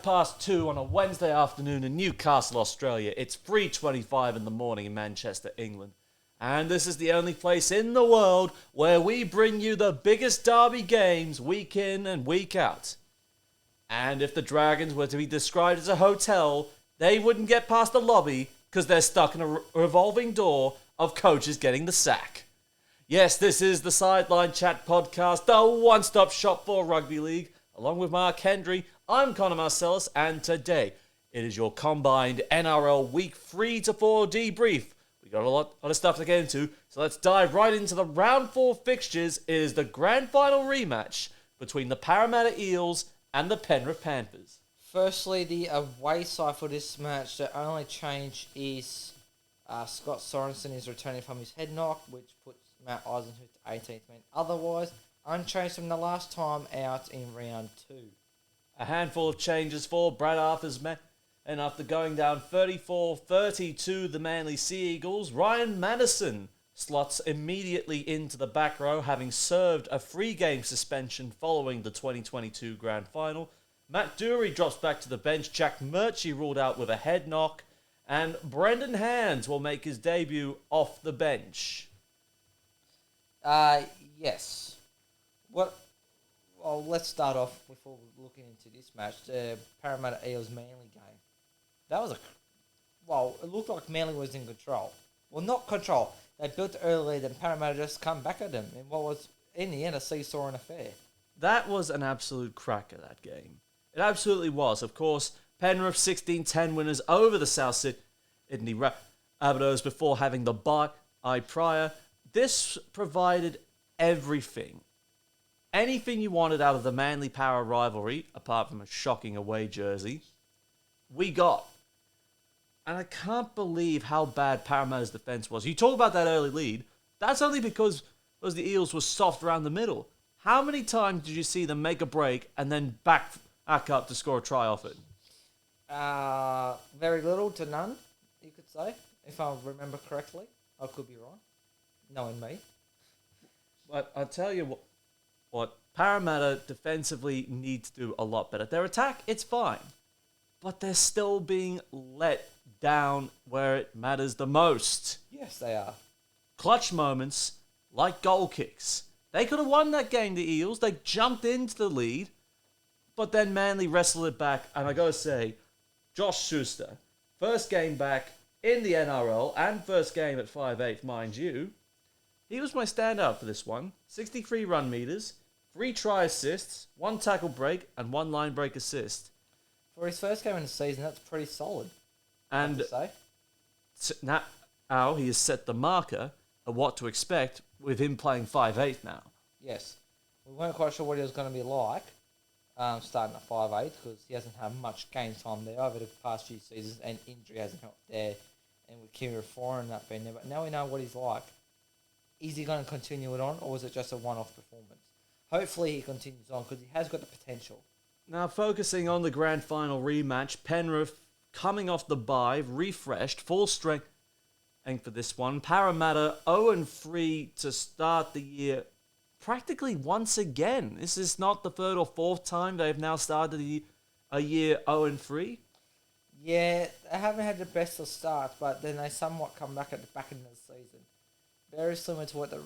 Past 2 on a Wednesday afternoon in Newcastle, Australia. It's 3:25 in the morning in Manchester, England. And this is the only place in the world where we bring you the biggest derby games week in and week out. And if the Dragons were to be described as a hotel, they wouldn't get past the lobby because they're stuck in a revolving door of coaches getting the sack. Yes, this is the Sideline Chat podcast, the one-stop shop for rugby league. Along with Mark Hendry, I'm Connor Marcellus, and today it is your combined NRL Week 3 to 4 debrief. We got a lot of stuff to get into, so let's dive right into the round 4 fixtures. It is the grand final rematch between the Parramatta Eels and the Penrith Panthers. Firstly, the away side for this match, the only change is Scott Sorensen is returning from his head knock, which puts Matt Eisenhuth to 18th man. Otherwise, unchanged from the last time out in round 2. A handful of changes for Brad Arthur's men, and after going down 34-30 to the Manly Sea Eagles, Ryan Madison slots immediately into the back row, having served a 3-game suspension following the 2022 Grand Final. Matt Dury drops back to the bench, Jack Murchie ruled out with a head knock, and Brendan Hands will make his debut off the bench. Yes. Well, let's start off before looking into this match, the Parramatta Eels Manly game. It looked like Manly was in control. Well, not control. They built early, then Parramatta just come back at them in what was, in the end, a seesawing affair. That was an absolute cracker, that game. It absolutely was. Of course, Penrith 16-10 winners over the South Sydney Rabbitohs before having the bye prior. This provided everything. Anything you wanted out of the Manly Power rivalry, apart from a shocking away jersey, we got. And I can't believe how bad Parramatta's defence was. You talk about that early lead. That's only because the Eels were soft around the middle. How many times did you see them make a break and then back up to score a try off it? Very little to none, you could say, if I remember correctly. I could be wrong, knowing me. But I'll tell you what Parramatta defensively needs to do a lot better. Their attack, it's fine. But they're still being let down where it matters the most. Yes, they are. Clutch moments, like goal kicks. They could have won that game, the Eels. They jumped into the lead. But then Manly wrestled it back. And I got to say, Josh Schuster, first game back in the NRL and first game at 5'8", mind you. He was my standout for this one. 63 run meters, 3 try assists, 1 tackle break, and 1 line break assist. For his first game in the season, that's pretty solid. And now he has set the marker of what to expect with him playing 5'8" now. Yes. We weren't quite sure what he was going to be like starting at 5'8", because he hasn't had much game time there over the past few seasons, and injury hasn't helped there. And with Kira Foran not being there, but now we know what he's like. Is he going to continue it on, or is it just a one-off performance? Hopefully he continues on, because he has got the potential. Now, focusing on the grand final rematch, Penrith coming off the bye, refreshed, full strength. And for this one, Parramatta 0-3 to start the year practically once again. This is not the 3rd or 4th time they've now started a year 0-3. Yeah, they haven't had the best of starts, but then they somewhat come back at the back end of the season. Very similar to what the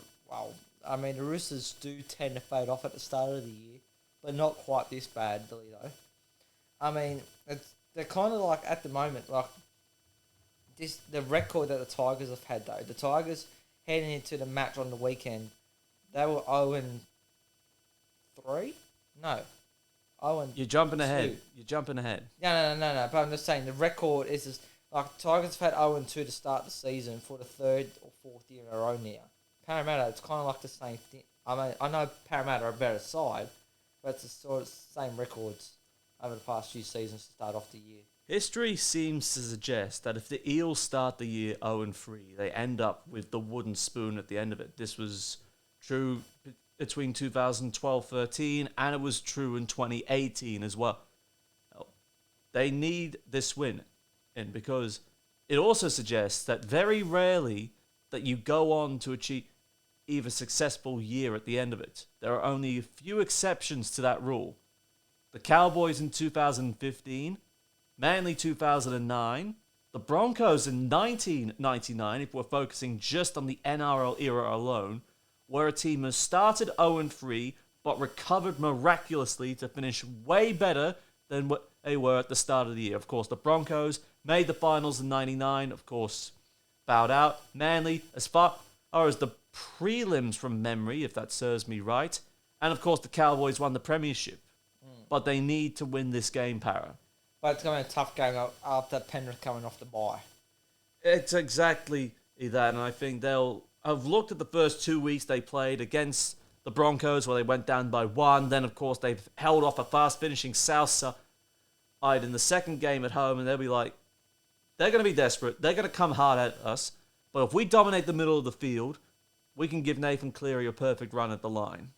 Roosters do tend to fade off at the start of the year, but not quite this badly though. I mean, they're kind of like at the moment, like the record that the Tigers have had though. The Tigers heading into the match on the weekend, they were 0-3. No, 0-2. You're jumping ahead. No. But I'm just saying the record is just like Tigers have had 0-2 to start the season for the 3rd or 4th year in a row now. Parramatta, it's kind of like the same thing. I mean, I know Parramatta are a better side, but it's the sort of same records over the past few seasons to start off the year. History seems to suggest that if the Eels start the year 0-3, they end up with the wooden spoon at the end of it. This was true between 2012-13, and it was true in 2018 as well. They need this win, and because it also suggests that very rarely that you go on to achieve a successful year at the end of it. There are only a few exceptions to that rule. the Cowboys in 2015, Manly 2009, the Broncos in 1999, if we're focusing just on the NRL era alone, where a team has started 0-3 but recovered miraculously to finish way better than what they were at the start of the year. Of course, the Broncos made the finals in 99, of course, bowed out. Manly, as far as the prelims from memory, if that serves me right. And of course, the Cowboys won the premiership. But they need to win this game, Para. But it's going to be a tough game after Penrith coming off the bye. It's exactly that, and I think they'll have looked at the first 2 weeks they played against the Broncos, where they went down by 1. Then, of course, they've held off a fast-finishing South side in the second game at home, and they'll be like, they're going to be desperate. They're going to come hard at us. But if we dominate the middle of the field, we can give Nathan Cleary a perfect run at the line.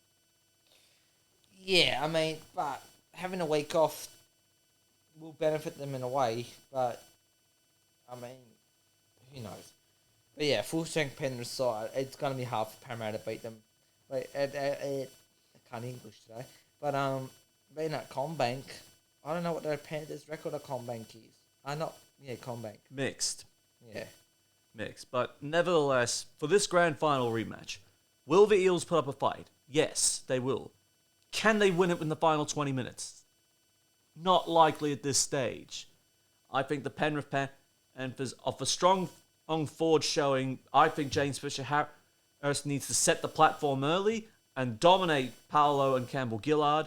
Yeah, I mean, but having a week off will benefit them in a way, but, I mean, who knows? But yeah, full-strength Penrith side, it's going to be hard for Parramatta to beat them. But I can't English today. But being at Combank, I don't know what their Panthers' record at Combank is. Combank. Mixed. Yeah. Mixed. But nevertheless, for this grand final rematch, will the Eels put up a fight? Yes, they will. Can they win it in the final 20 minutes? Not likely at this stage. I think the Penrith Panthers offer strong forward showing. I think James Fisher-Harris needs to set the platform early and dominate Paolo and Campbell-Gillard.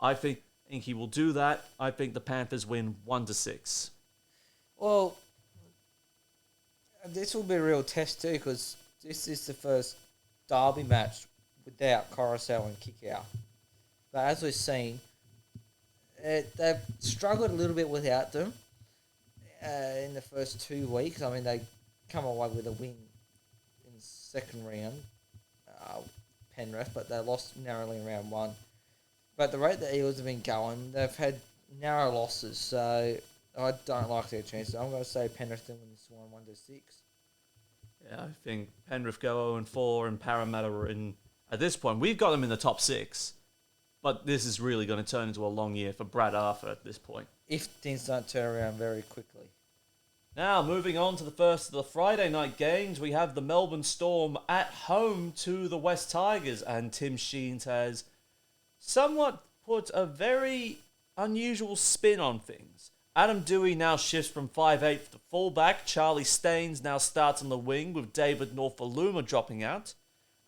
I think he will do that. I think the Panthers win 1-6. Well, this will be a real test too, because this is the first derby match without Coruscant and Kickout. But as we've seen, they've struggled a little bit without them in the first 2 weeks. I mean, they come away with a win in the second round, Penrith, but they lost narrowly in round 1. But the rate the Eels have been going, they've had narrow losses, so I don't like their chances. I'm going to say Penrith win this one 1-6. Yeah, I think Penrith go 0-4 and Parramatta are in. At this point, we've got them in the top 6. But this is really going to turn into a long year for Brad Arthur at this point. If things don't turn around very quickly. Now, moving on to the first of the Friday night games, we have the Melbourne Storm at home to the West Tigers. And Tim Sheens has somewhat put a very unusual spin on things. Adam Dewey now shifts from 5'8" to fullback. Charlie Staines now starts on the wing with David Norfoluma dropping out.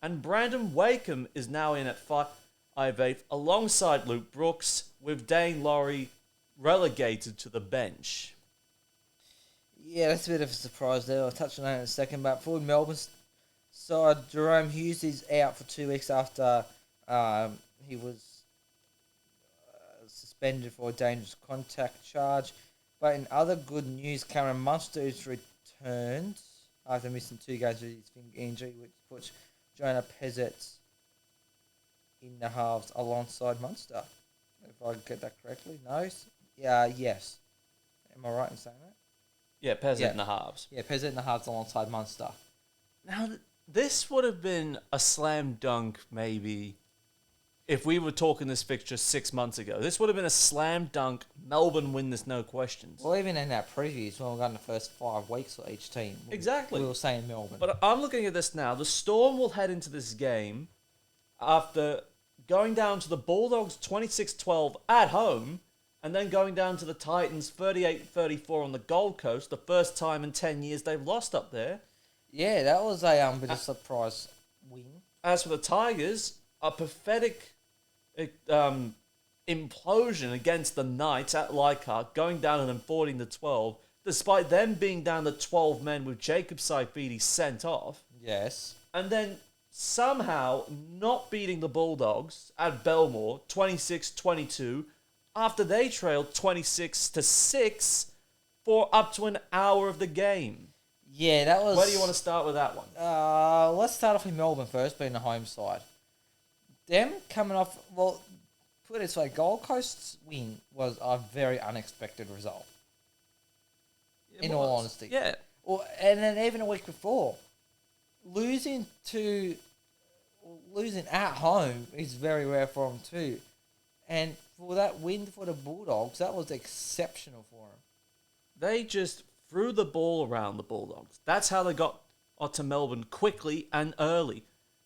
And Brandon Wakeham is now in at 5'8" alongside Luke Brooks, with Dane Laurie relegated to the bench. Yeah, that's a bit of a surprise there. I'll touch on that in a second. But for Melbourne's side, Jerome Hughes is out for 2 weeks after he was suspended for a dangerous contact charge. But in other good news, Cameron Munster is returned after missing 2 games with his finger injury, which puts Jonah Pezzett in the halves alongside Munster. If I get that correctly. No? Yeah, yes. Am I right in saying that? Yeah, Pezzett in the halves. Yeah, Pezzett in the halves alongside Munster. Now, this would have been a slam dunk, maybe, if we were talking this fixture 6 months ago. This would have been a slam dunk. Melbourne win this, no questions. Well, even in our previews, when we got in the first 5 weeks for each team, exactly, we were saying Melbourne. But I'm looking at this now. The Storm will head into this game after going down to the Bulldogs 26-12 at home, and then going down to the Titans 38-34 on the Gold Coast, the first time in 10 years they've lost up there. Yeah, that was a bit of a surprise win. As for the Tigers, a pathetic implosion against the Knights at Leichhardt, going down on them 14-12, despite them being down to 12 men with Jacob Saifidi sent off. Yes. And then somehow not beating the Bulldogs at Belmore 26-22 after they trailed 26-6 for up to an hour of the game. Yeah, that was... Where do you want to start with that one? Let's start off with Melbourne first, being the home side. Them coming off... Well, put it this way, Gold Coast's win was a very unexpected result. In all honesty. Yeah. Well, and then even a week before, losing at home is very rare for them too. And for that win for the Bulldogs, that was exceptional for them. They just threw the ball around the Bulldogs. That's how they got to Melbourne quickly and early.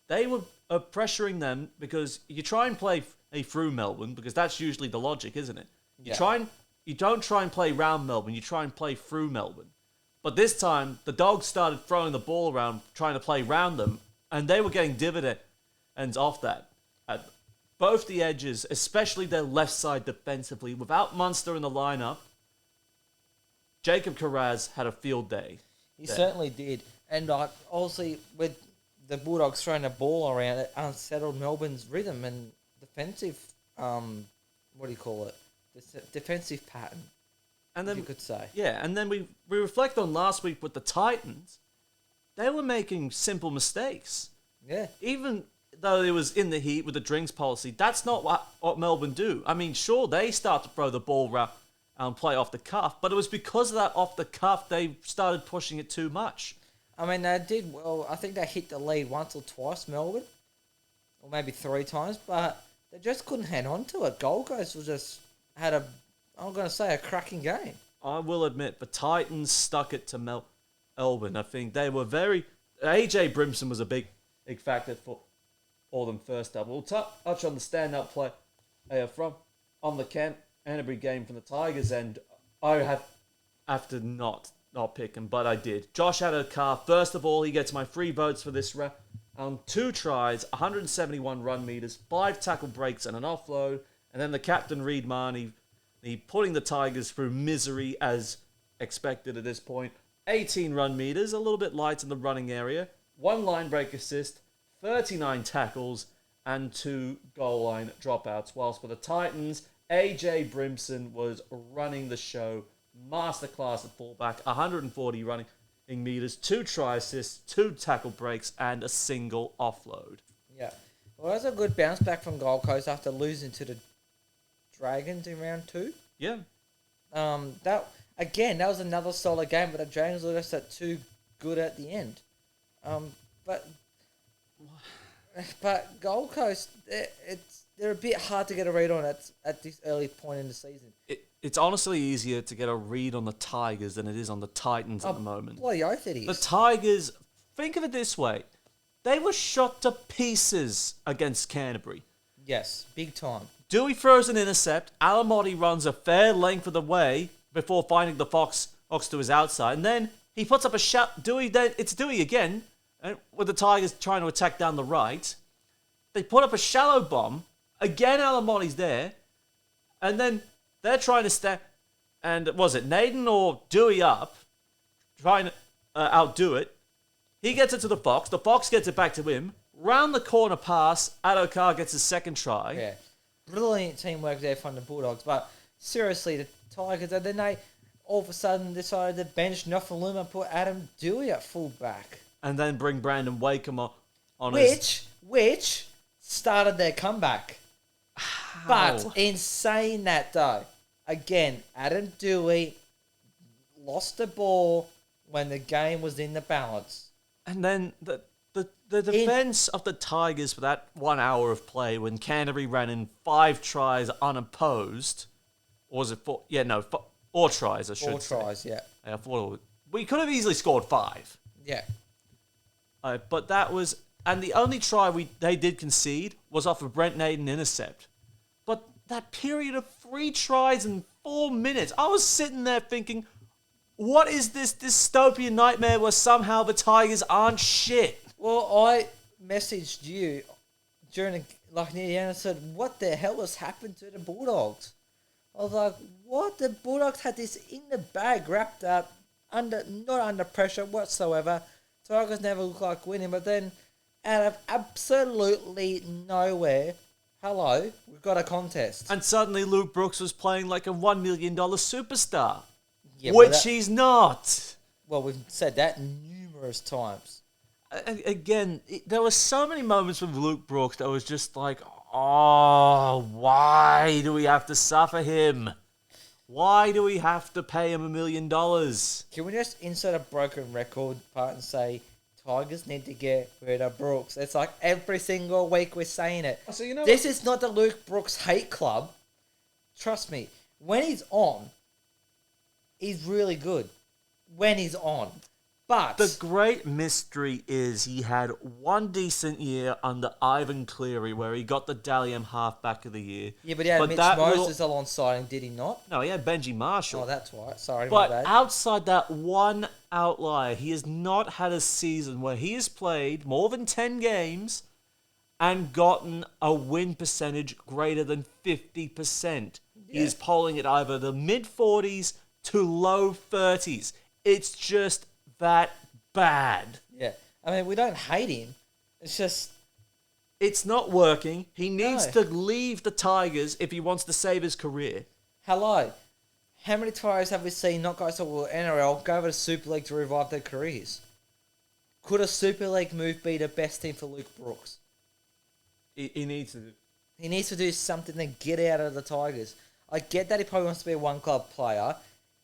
They were pressuring them because you try and play through Melbourne because that's usually the logic, isn't it? You don't try and play round Melbourne. You try and play through Melbourne. But this time, the Dogs started throwing the ball around, trying to play round them, and they were getting dividends off that. At both the edges, especially their left side defensively, without Munster in the lineup, Jacob Carraz had a field day. He certainly did. And obviously, with the Bulldogs throwing the ball around, it unsettled Melbourne's rhythm and defensive, defensive pattern, and then, you could say. Yeah, and then we reflect on last week with the Titans. They were making simple mistakes. Yeah. Even though it was in the heat with the drinks policy, that's not what Melbourne do. I mean, sure, they start to throw the ball around and play off the cuff, but it was because of that off the cuff they started pushing it too much. I mean, they did well. I think they hit the lead once or twice, Melbourne, or maybe 3 times, but they just couldn't hang on to it. Gold Coast had a cracking game. I will admit, the Titans stuck it to Melbourne. I think they were AJ Brimson was a big factor for them first up. We'll touch on the standout play on the Canterbury game from the Tigers, and I have to not pick him, but I did. Josh Addo-Carr, first of all, he gets my 3 votes for this round. 2 tries, 171 run meters, 5 tackle breaks and an offload, and then the captain Reid Marnie, he putting the Tigers through misery as expected at this point. 18 run meters, a little bit light in the running area, 1 line break assist, 39 tackles, and 2 goal line dropouts. Whilst for the Titans, AJ Brimson was running the show. Masterclass at fullback, 140 running meters, 2 try assists, 2 tackle breaks, and a single offload. Yeah. Well, that was a good bounce back from Gold Coast after losing to the Dragons in round 2. Yeah. That was another solid game, but the Dragons were just too good at the end. But Gold Coast, they're a bit hard to get a read on at this early point in the season. It's honestly easier to get a read on the Tigers than it is on the Titans at the moment. Bloody oath it is. The Tigers, think of it this way. They were shot to pieces against Canterbury. Yes, big time. Dewey throws an intercept. Alamotti runs a fair length of the way before finding the Fox to his outside. And then he puts up a shot. It's Dewey again, with the Tigers trying to attack down the right. They put up a shallow bomb. Again, Alamotti's there. And then they're trying to step. And was it Naden or Dewey up? Trying to outdo it. He gets it to the Fox. The Fox gets it back to him. Round the corner pass. Addo-Carr gets his second try. Yeah. Brilliant teamwork there from the Bulldogs. But seriously, the Tigers, and then they all of a sudden decided to bench Nofaluma and put Adam Dewey at fullback. And then bring Brandon Wakeham on Which started their comeback. But in saying that, though, again, Adam Dewey lost the ball when the game was in the balance. And then the defence of the Tigers for that 1 hour of play when Canterbury ran in 5 tries unopposed, or was it 4? Yeah, no, 4 tries, I should say. 4 tries, yeah. We could have easily scored 5. Yeah. But that was... And the only try they did concede was off a Brent Naden intercept. But that period of 3 tries in 4 minutes, I was sitting there thinking, what is this dystopian nightmare where somehow the Tigers aren't shit? Well, I messaged you near the end and said, what the hell has happened to the Bulldogs? I was like, what? The Bulldogs had this in the bag, wrapped up, not under pressure whatsoever. Tigers never looked like winning, but then out of absolutely nowhere, hello, we've got a contest. And suddenly Luke Brooks was playing like a $1 million superstar. Yeah, which he's not. Well, we've said that numerous times. Again, there were so many moments with Luke Brooks that was just like, oh, why do we have to suffer him? Why do we have to pay him $1 million? Can we just insert a broken record part and say, Tigers need to get rid of Brooks? It's like every single week we're saying it. So, you know this is not the Luke Brooks hate club. trust me, when he's on, he's really good. When he's on. But The great mystery is he had one decent year under Ivan Cleary where he got the Dally M Halfback of the Year. yeah, but he had Mitch that Moses alongside him, did he not? No, he had Benji Marshall. Oh, that's right. Sorry, But my bad. outside that one outlier, he has not had a season where he has played more than 10 games and gotten a win percentage greater than 50%. He is polling at either the mid-40s to low 30s. It's just that bad. Yeah. I mean, we don't hate him. It's just... It's not working. He needs No. to leave the Tigers if he wants to save his career. Hello. How many times have we seen not guys that were NRL go over to Super League to revive their careers? Could a Super League move be the best thing for Luke Brooks? He needs to. He needs to do something to get out of the Tigers. I get that he probably wants to be a one-club player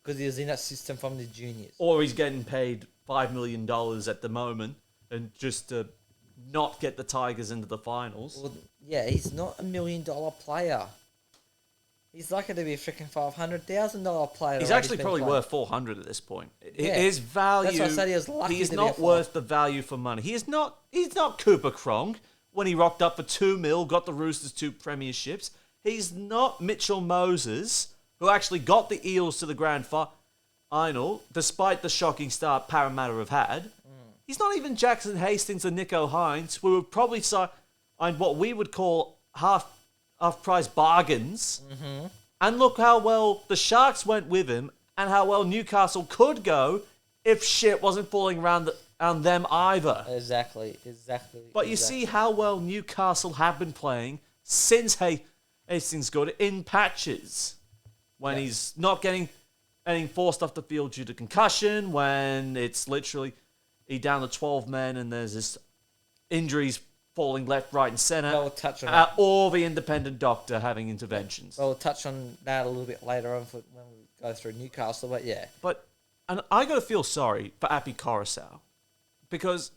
because he was in that system from the juniors. Or he's getting paid $5 million at the moment and just to not get the Tigers into the finals. Well, yeah, he's not $1 million player. He's lucky to be a freaking $500,000 player. He's actually probably worth 400 at this point. Yeah. His value. That's why I said he was lucky He is to be not a worth the value for money. He is not. He's not Cooper Cronk when he rocked up for $2 million, got the Roosters 2 premierships. He's not Mitchell Moses, who actually got the Eels to the grand final, despite the shocking start Parramatta have had. He's not even Jackson Hastings and Nico Hines, who would probably sign what we would call half-price bargains. Mm-hmm. And look how well the Sharks went with him and how well Newcastle could go if shit wasn't falling around them either. Exactly. But you see how well Newcastle have been playing since Hastings got it in patches. When he's not getting forced off the field due to concussion, when it's literally he down to 12 men and there's this injuries falling left, right and centre. Well, we'll touch on that. Or the independent doctor having interventions. Well, we'll touch on that a little bit later on when we go through Newcastle, but yeah. And I got to feel sorry for Api Coruscant because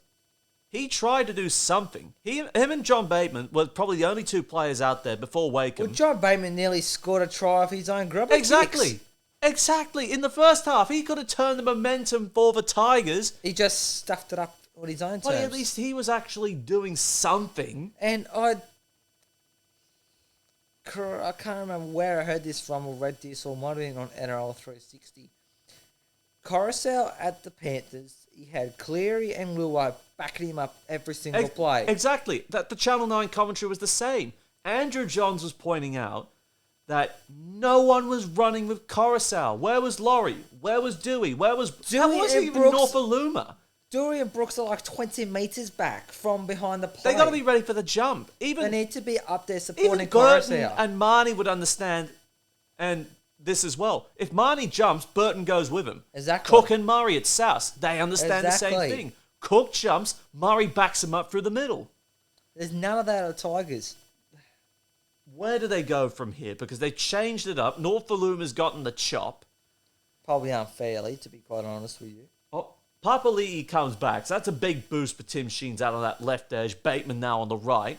he tried to do something. Him and John Bateman were probably the only two players out there before Wakeham. Well, John Bateman nearly scored a try off his own grubber Exactly. kicks. Exactly. In the first half, he could have turned the momentum for the Tigers. He just stuffed it up on his own But terms. at least he was actually doing something. And I can't remember where I heard this from or read this or might have been on NRL 360. Coruscant at the Panthers, he had Cleary and Luai backing him up every single play. Exactly. That the Channel 9 commentary was the same. Andrew Johns was pointing out that no one was running with Coruscant. Where was Laurie? Where was Dewey? Where was how Dewey was and even Brooks- Norfoluma? Dewey and Brooks are like 20 metres back from behind the play. They got to be ready for the jump. They Even need to be up there supporting Even Burton Coruscant. and Marnie would understand, and this as well. If Marnie jumps, Burton goes with him. Exactly. Cook and Murray at South, they understand the Exactly. same thing. Cook jumps, Murray backs him up through the middle. There's none of that at the Tigers. Where do they go from here? Because they changed it up. Norfolluma's gotten the chop. Probably unfairly, to be quite honest with you. Oh, Papali'i comes back. So that's a big boost for Tim Sheens out on that left edge. Bateman now on the right.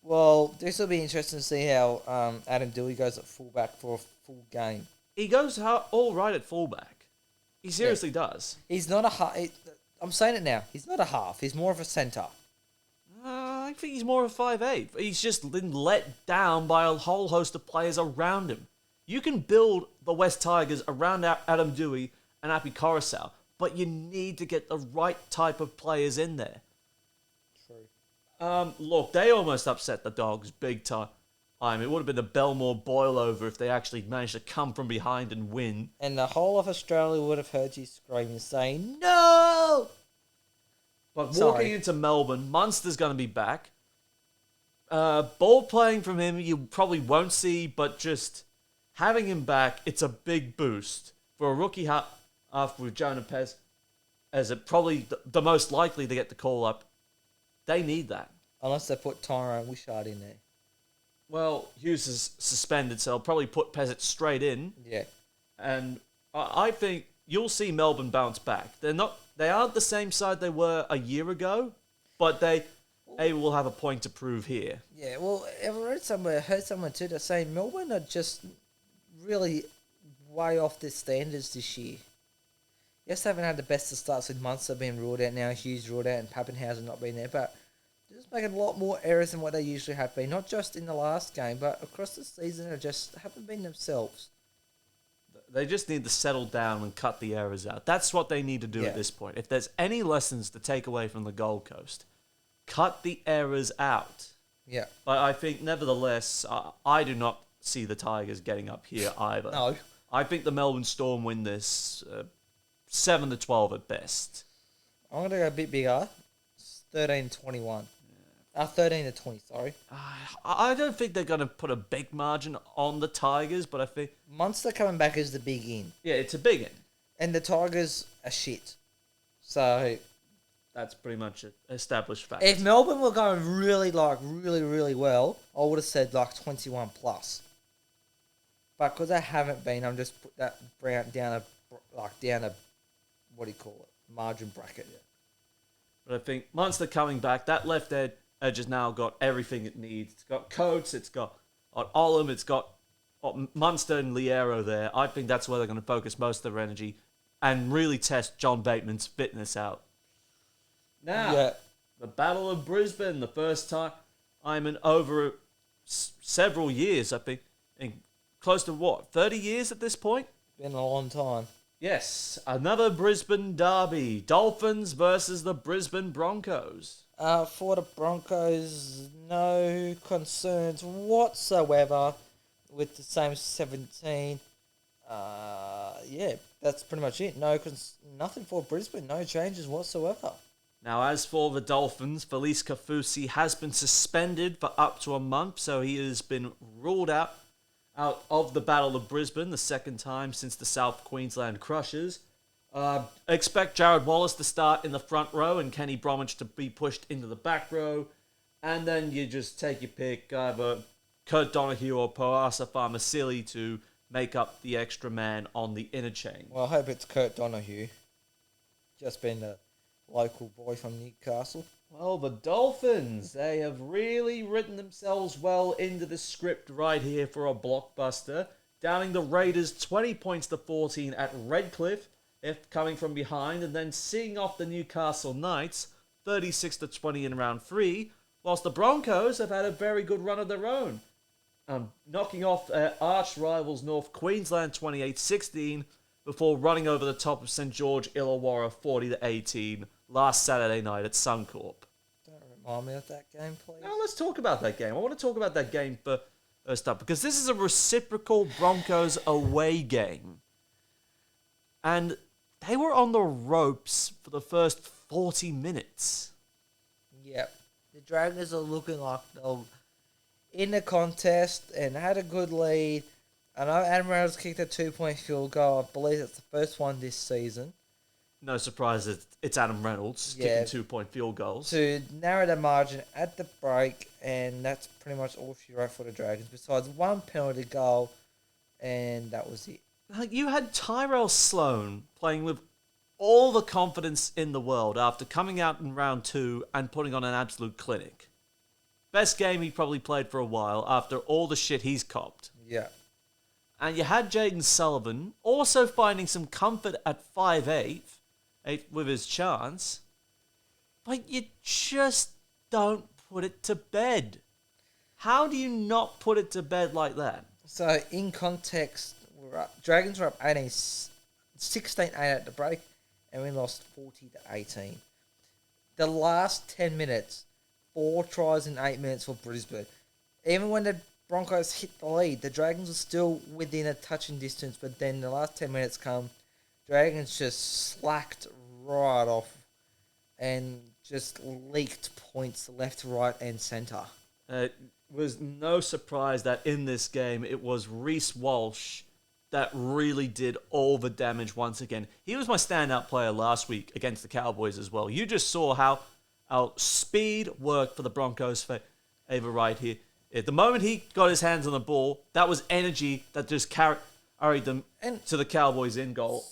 Well, this will be interesting to see how Adam Dewey goes at fullback for a full game. He goes all right at fullback. He seriously does. He's not a half. I'm saying it now. He's not a half. He's more of a centre. I think he's more of a 5'8". He's just been let down by a whole host of players around him. You can build the West Tigers around Adam Dewey and Api Coruscant, but you need to get the right type of players in there. True. Look, they almost upset the Dogs big time. It would have been a Belmore boil-over if they actually managed to come from behind and win. And the whole of Australia would have heard you screaming, saying, "No!" But Sorry. walking into Melbourne, Munster's going to be back. Ball playing from him, you probably won't see, but just having him back, it's a big boost. For a rookie half with Jonah Pez, as it probably the most likely to get the call up, they need that. Unless they put Tyrone Wishart in there. Well, Hughes is suspended, so I'll probably put Pezzett straight in. Yeah. And I think you'll see Melbourne bounce back. They aren't the same side they were a year ago, but they will have a point to prove here. Yeah, well, I've heard somewhere too that saying Melbourne are just really way off their standards this year. Yes, they haven't had the best of starts with Munster being ruled out now, Hughes ruled out, and Pappenhausen not being there, but they're just making a lot more errors than what they usually have been. Not just in the last game, but across the season, they just haven't been themselves. They just need to settle down and cut the errors out. That's what they need to do at this point. If there's any lessons to take away from the Gold Coast, cut the errors out. Yeah. But I think, nevertheless, I do not see the Tigers getting up here either. No. I think the Melbourne Storm win this 7-12 at best. I'm going to go a bit bigger. 13-21. 13-20, sorry. I don't think they're going to put a big margin on the Tigers, but I think... Munster coming back is the big in. Yeah, it's a big in. And the Tigers are shit. So... That's pretty much an established fact. If Melbourne were going really well, I would have said 21 plus. But because they haven't been, I'm just put that down a what do you call it? Margin bracket. Yeah. But I think Munster coming back, that left edge has now got everything it needs. It's got Coates, it's got Olam, it's got Munster and Liero there. I think that's where they're going to focus most of their energy and really test John Bateman's fitness out. Now, the Battle of Brisbane, the first time I'm in over several years, I think, close to 30 years at this point? Been a long time. Yes, another Brisbane derby. Dolphins versus the Brisbane Broncos. For the Broncos, no concerns whatsoever with the same 17. That's pretty much it. Nothing for Brisbane, no changes whatsoever. Now, as for the Dolphins, Felice Kafusi has been suspended for up to a month, so he has been ruled out of the Battle of Brisbane, the second time since the South Queensland Crushers. Expect Jared Wallace to start in the front row and Kenny Bromwich to be pushed into the back row. And then you just take your pick, either Kurt Donahue or Poasa Farmasili to make up the extra man on the interchange. Well, I hope it's Kurt Donahue. Just been a local boy from Newcastle. Well, the Dolphins, they have really written themselves well into the script right here for a blockbuster, downing the Raiders 20-14 at Redcliffe, if coming from behind, and then seeing off the Newcastle Knights 36-20 in round 3, whilst the Broncos have had a very good run of their own, knocking off arch rivals North Queensland 28-16 before running over the top of St George Illawarra 40-18 last Saturday night at Suncorp. Don't remind me of that game, please. Now let's talk about that game. I want to talk about that game first up because this is a reciprocal Broncos away game. And they were on the ropes for the first 40 minutes. Yep. The Dragons are looking like they're in the contest and had a good lead. I know Adam Reynolds kicked a 2-point field goal. I believe it's the first one this season. No surprise it's Adam Reynolds kicking 2-point field goals. To narrow the margin at the break, and that's pretty much all she wrote for the Dragons, besides one penalty goal, and that was it. You had Tyrell Sloan playing with all the confidence in the world after coming out in round 2 and putting on an absolute clinic. Best game he probably played for a while after all the shit he's copped. Yeah. And you had Jaden Sullivan also finding some comfort at 5'8", with his chance. But you just don't put it to bed. How do you not put it to bed like that? So, in context, Dragons were up 16-8 at the break, and we lost 40-18. The last 10 minutes, 4 tries in 8 minutes for Brisbane. Even when the Broncos hit the lead, the Dragons were still within a touching distance, but then the last 10 minutes come, Dragons just slacked right off and just leaked points left, right, and centre. It was no surprise that in this game, it was Reece Walsh that really did all the damage once again. He was my standout player last week against the Cowboys as well. You just saw how our speed worked for the Broncos favor right here. At the moment he got his hands on the ball, that was energy that just carried them to the Cowboys in goal.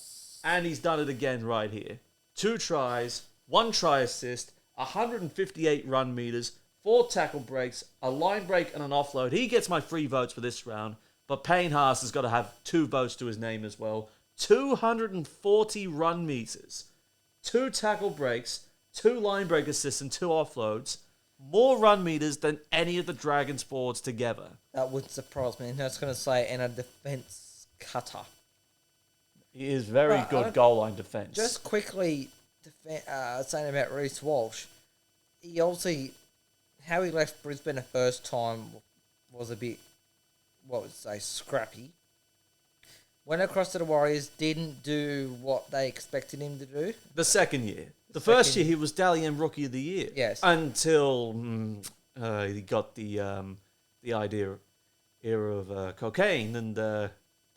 And he's done it again right here. 2 tries, 1 try assist, 158 run meters, 4 tackle breaks, a line break and an offload. He gets my free votes for this round. But Payne Haas has got to have 2 votes to his name as well. 240 run meters, 2 tackle breaks, 2 line break assists, and 2 offloads. More run meters than any of the Dragons forwards together. That would surprise me. And I was going to say, and a defence cutter. He is very good goal line defence. Just quickly saying about Reece Walsh, he obviously, how he left Brisbane the first time was a bit, scrappy. Went across to the Warriors, didn't do what they expected him to do. The second year. The first year he was Dally M Rookie of the Year. Yes. Until he got the era of cocaine, and the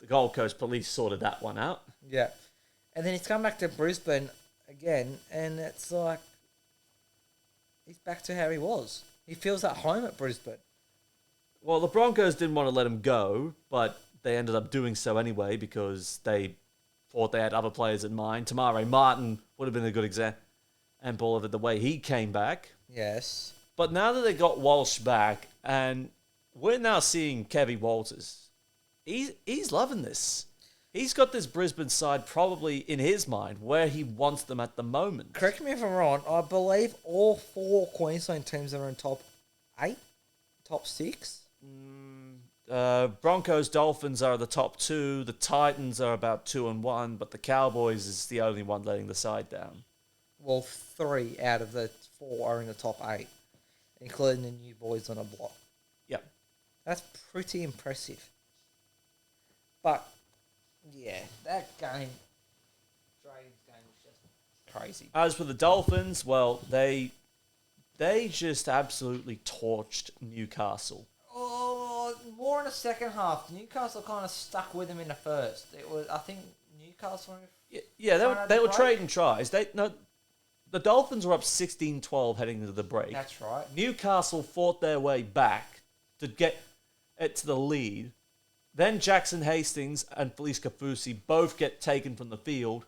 Gold Coast Police sorted that one out. Yeah. And then he's come back to Brisbane again, and it's like he's back to how he was. He feels at home at Brisbane. Well, the Broncos didn't want to let him go, but they ended up doing so anyway because they thought they had other players in mind. Tamare Martin would have been a good example of it, the way he came back. Yes. But now that they got Walsh back, and we're now seeing Kevy Walters, he's loving this. He's got this Brisbane side probably in his mind where he wants them at the moment. Correct me if I'm wrong, I believe all 4 Queensland teams are in top 8, top 6. Broncos, Dolphins are the top 2. The Titans are about 2 and 1, but the Cowboys is the only one letting the side down. Well, 3 out of the 4 are in the top 8, including the new boys on a block. Yep. That's pretty impressive. But, yeah, that game, Dragons game was just crazy. As for the Dolphins, well, they just absolutely torched Newcastle. Oh, more in the second half. Newcastle kind of stuck with them in the first. It was, I think, Newcastle. Yeah, they were trading tries. The Dolphins were up 16-12 heading into the break. That's right. Newcastle fought their way back to get it to the lead. Then Jackson Hastings and Felice Kafusi both get taken from the field.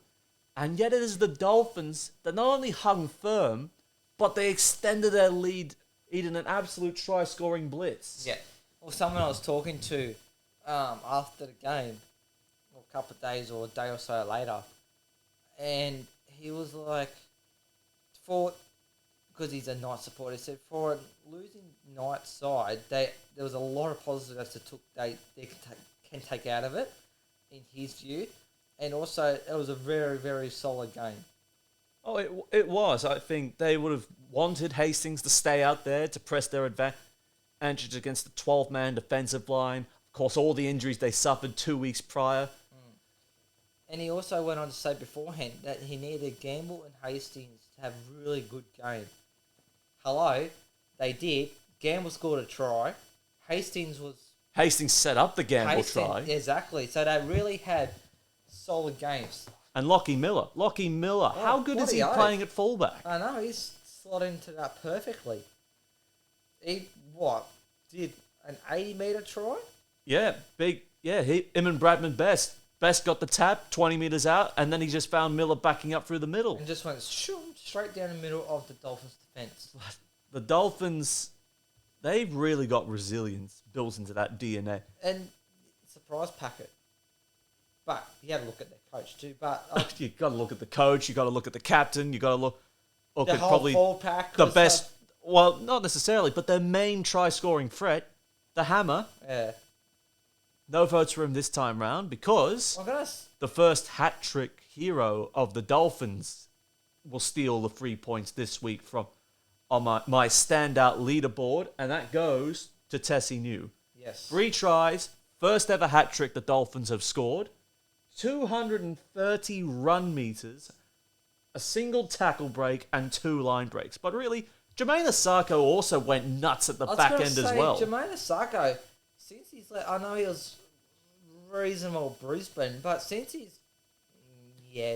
And yet it is the Dolphins that not only hung firm, but they extended their lead in an absolute try-scoring blitz. Yeah. Well, someone I was talking to after the game, a couple of days or a day or so later, and he was like, because he's a Knights supporter, he said for a losing Knights side, there was a lot of positives they can take out of it, in his view, and also it was a very, very solid game. Oh, it was. I think they would have wanted Hastings to stay out there to press their advantage against the 12-man defensive line. Of course, all the injuries they suffered 2 weeks prior. And he also went on to say beforehand that he needed Gamble and Hastings to have really good game. Hello, they did. Gamble scored a try. Hastings set up the Gamble try. Exactly. So they really had solid games. And Lockie Miller. How good is he playing at fullback? I know, he's slotted into that perfectly. He, did an 80-metre try? Yeah, big. Yeah, him and Bradman Best. Best got the tap, 20 metres out, and then he just found Miller backing up through the middle. And just went straight down the middle of the Dolphins' defence. The Dolphins, they've really got resilience built into that DNA. And surprise packet. But you got to look at their coach too. But you got to look at the coach. You got to look at the captain. You got to look the at whole probably forward pack. The best. Well, not necessarily, but their main try-scoring threat, the Hammer. Yeah. No votes for him this time round because the first hat-trick hero of the Dolphins will steal the 3 points this week on my standout leaderboard, and that goes to Tessie New. Yes. 3 tries, first ever hat-trick the Dolphins have scored, 230 run meters, a single tackle break, and 2 line breaks. But really, Jermaine Asako also went nuts at the back end as well. Jermaine Asako, since he's I know he was reasonable Brisbane, but since he's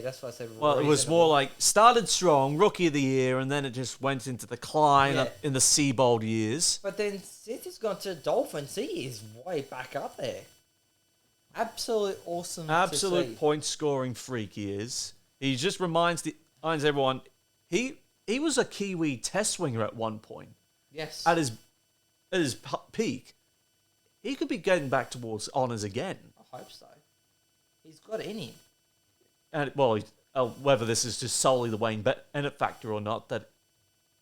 that's what I said. Well, it was more like started strong, Rookie of the Year, and then it just went into decline in the Seabold years. But then since he's gone to the Dolphins, he is way back up there. Absolute awesome. Absolute point scoring freak he is. He just reminds everyone he was a Kiwi test winger at one point. Yes. At his peak. he could be getting back towards honours again. I hope so. He's got it in him. And whether this is just solely the Wayne Bennett factor or not, that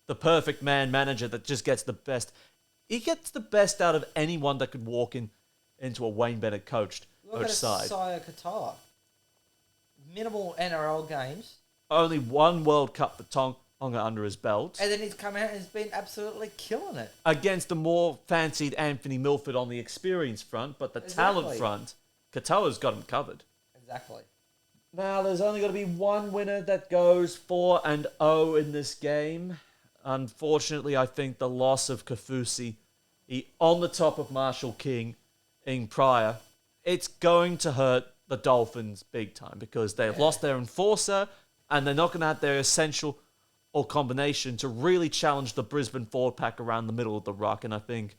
the perfect manager that just gets the best. He gets the best out of anyone that could walk into a Wayne Bennett coached side. Saya Qatar. Minimal NRL games. Only one World Cup for Tonga under his belt. And then he's come out and has been absolutely killing it. Against the more fancied Anthony Milford on the experience front, but the talent front, Katoa's got him covered. Exactly. Now, there's only got to be one winner that goes 4-0 in this game. Unfortunately, I think the loss of Kafusi on the top of Marshall King in Pryor, it's going to hurt the Dolphins big time because they've lost their enforcer and they're not going to have their essential or combination to really challenge the Brisbane forward pack around the middle of the ruck. And I think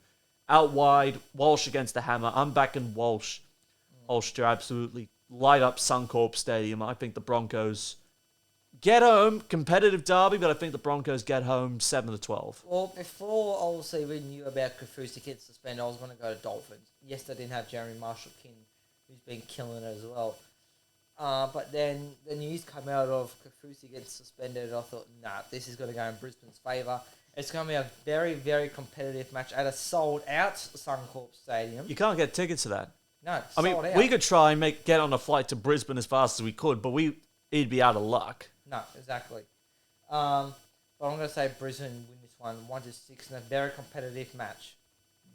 out wide, Walsh against the hammer. I'm backing Walsh to absolutely light up Suncorp Stadium. I think the Broncos get home, competitive derby, but I think the Broncos get home 7-12. Well, before obviously we knew about Kafusi getting suspended, I was going to go to Dolphins. Yes, they didn't have Jeremy Marshall-King, who's been killing it as well. But then the news came out of Kafusi getting suspended, and I thought, this is going to go in Brisbane's favour. It's going to be a very, very competitive match at a sold-out Suncorp Stadium. You can't get tickets to that. No, I mean, we could try and get on a flight to Brisbane as fast as we could, but he'd be out of luck. No, exactly. But I'm going to say Brisbane win this one 1-6 in a very competitive match.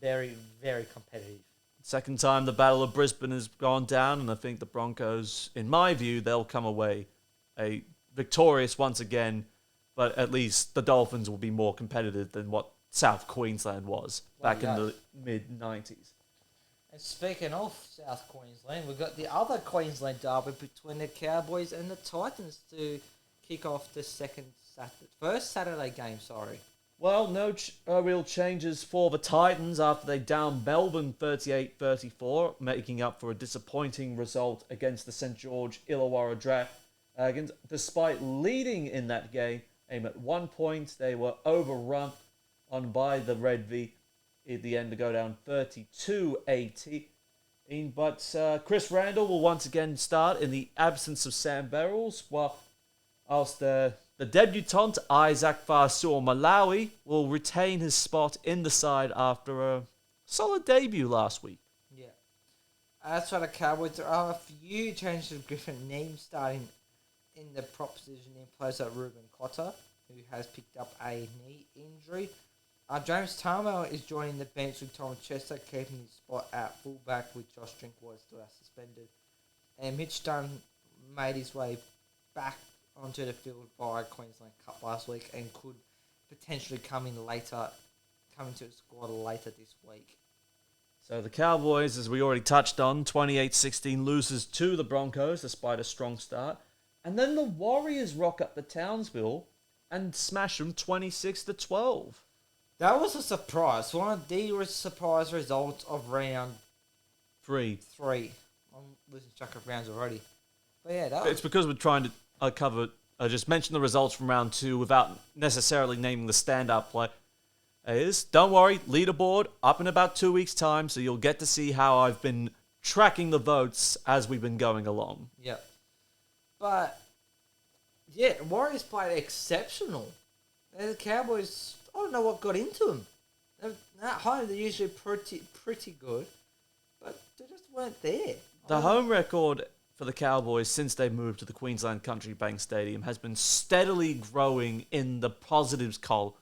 Very, very competitive. Second time the Battle of Brisbane has gone down, and I think the Broncos, in my view, they'll come away victorious once again, but at least the Dolphins will be more competitive than what South Queensland was back in the mid-90s. And speaking of South Queensland, we've got the other Queensland derby between the Cowboys and the Titans to kick off the first Saturday game, Well, no real changes for the Titans after they downed Melbourne 38-34, making up for a disappointing result against the St. George Illawarra Dragons. Despite leading in that game, at 1 point, they were overrun by the Red V at the end to go down 32-18. But Chris Randall will once again start in the absence of Sam Verrills, whilst the debutant Isaac Malawi will retain his spot in the side after a solid debut last week. Yeah. As for the Cowboys, there are a few changes of Griffin Neem starting in the prop position in place of Ruben Cotter, who has picked up a knee injury. James Tarmo is joining the bench with Tom Chester, keeping his spot at fullback with Josh Drinkwater still suspended. And Mitch Dunn made his way back onto the field by Queensland Cup last week and could potentially come into the squad later this week. So the Cowboys, as we already touched on, 28-16 loses to the Broncos despite a strong start. And then the Warriors rock up the Townsville and smash them 26-12. That was a surprise. One of the surprise results of round 3. I'm losing track of rounds already. But yeah, it's because we're trying to just mention the results from round 2 without necessarily naming the standout players. Don't worry, leaderboard up in about 2 weeks' time, so you'll get to see how I've been tracking the votes as we've been going along. Yeah. But, yeah, Warriors played exceptional. And the Cowboys, I don't know what got into them. At home, they're usually pretty good, but they just weren't there. The home record for the Cowboys since they moved to the Queensland Country Bank Stadium has been steadily growing in the positives column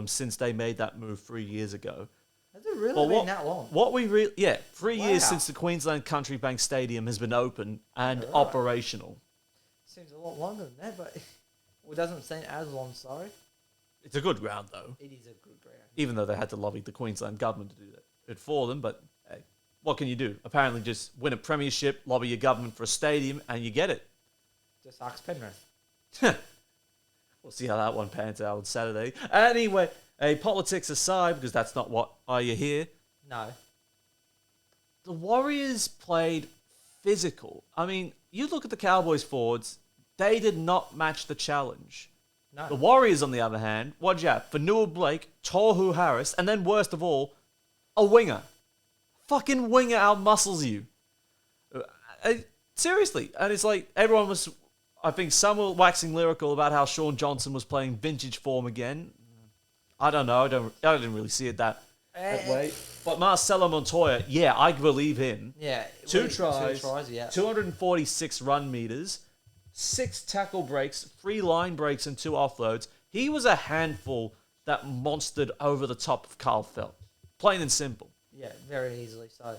since they made that move 3 years ago. Has it really been that long? 3 years since the Queensland Country Bank Stadium has been open and operational. Seems a lot longer than that, but it doesn't seem as long, It's a good ground, though. It is a good ground. Even though they had to lobby the Queensland government to do it for them, but hey, what can you do? Apparently just win a premiership, lobby your government for a stadium, and you get it. Just ask Penrith. We'll see how that one pans out on Saturday. Anyway, politics aside, because that's not what you hear. No. The Warriors played physical. I mean, you look at the Cowboys forwards, they did not match the challenge. No. The Warriors, on the other hand, what'd you have? Fanua Blake, Tohu Harris, and then worst of all, a winger. fucking winger outmuscles you. Seriously. And it's like, everyone was, I think some were waxing lyrical about how Sean Johnson was playing vintage form again. I don't know. I didn't really see it that way. But Marcelo Montoya, yeah, I believe him. Yeah. Two tries, yeah. 246 run meters, 6 tackle breaks, 3 line breaks, and 2 offloads. He was a handful that monstered over the top of Carl Felt. Plain and simple. Yeah, very easily so.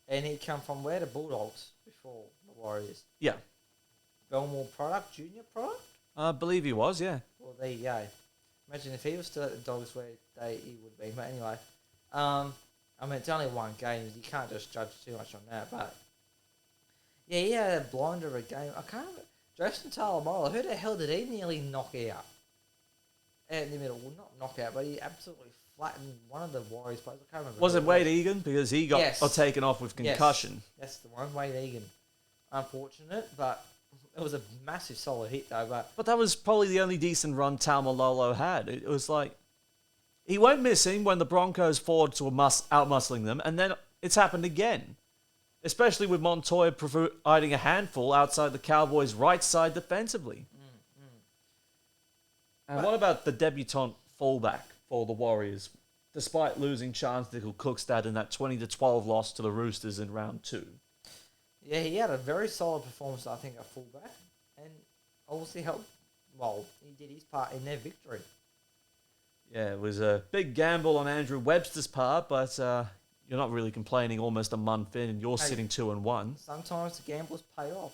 And he come from where? The Bulldogs before the Warriors. Yeah. Belmore product, junior product? I believe he was, yeah. Well, there you go. Imagine if he was still at the Dogs where he would be. But anyway, I mean, it's only one game. You can't just judge too much on that. But, yeah, he had a blinder of a game. I can't remember. Jason Talamoro, who the hell did he nearly knock out? In the middle. Well, not knock out, but he absolutely flattened one of the Warriors players. I can't remember. Was it Wade Egan? Because he got taken off with concussion. Yes, that's the one, Wade Egan. Unfortunate, but it was a massive solid hit though. But that was probably the only decent run Taumalolo had. It was like, he went missing when the Broncos forwards were outmuscling them, and then it's happened again. Especially with Montoya providing a handful outside the Cowboys' right side defensively. And what about the debutant fullback for the Warriors? Despite losing Chance Nickel-Cookstad in that 20-12 loss to the Roosters in round 2. Yeah, he had a very solid performance, I think, at fullback. And obviously helped, well, he did his part in their victory. Yeah, it was a big gamble on Andrew Webster's part, but you're not really complaining almost a month in, and you're sitting 2-1. Sometimes the gambles pay off.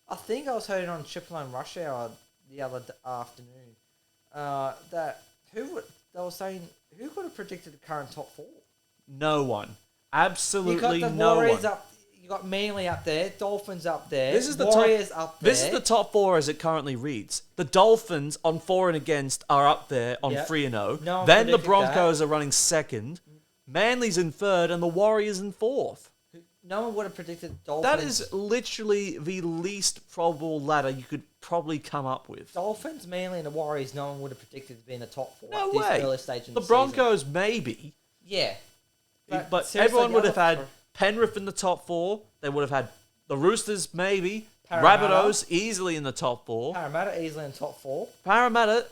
I think I was heard on Triple M Rush Hour the other afternoon that they were saying, who could have predicted the current top 4? No one. Absolutely no one. You got the Warriors up. You got Manly up there, Dolphins up there, Warriors up there. This is the top 4 as it currently reads. The Dolphins on 4 and against are up there on 3-0. No then the Broncos are running second. Manly's in third, and the Warriors in fourth. No one would have predicted Dolphins. That is literally the least probable ladder you could probably come up with. Dolphins, Manly, and the Warriors, no one would have predicted to be in the top 4 no at this way. early stage in the the Broncos, maybe. Yeah. But everyone would have had Penrith in the top 4. They would have had the Roosters, maybe. Rabbitohs, easily in the top 4. Parramatta, easily in the top 4. Parramatta,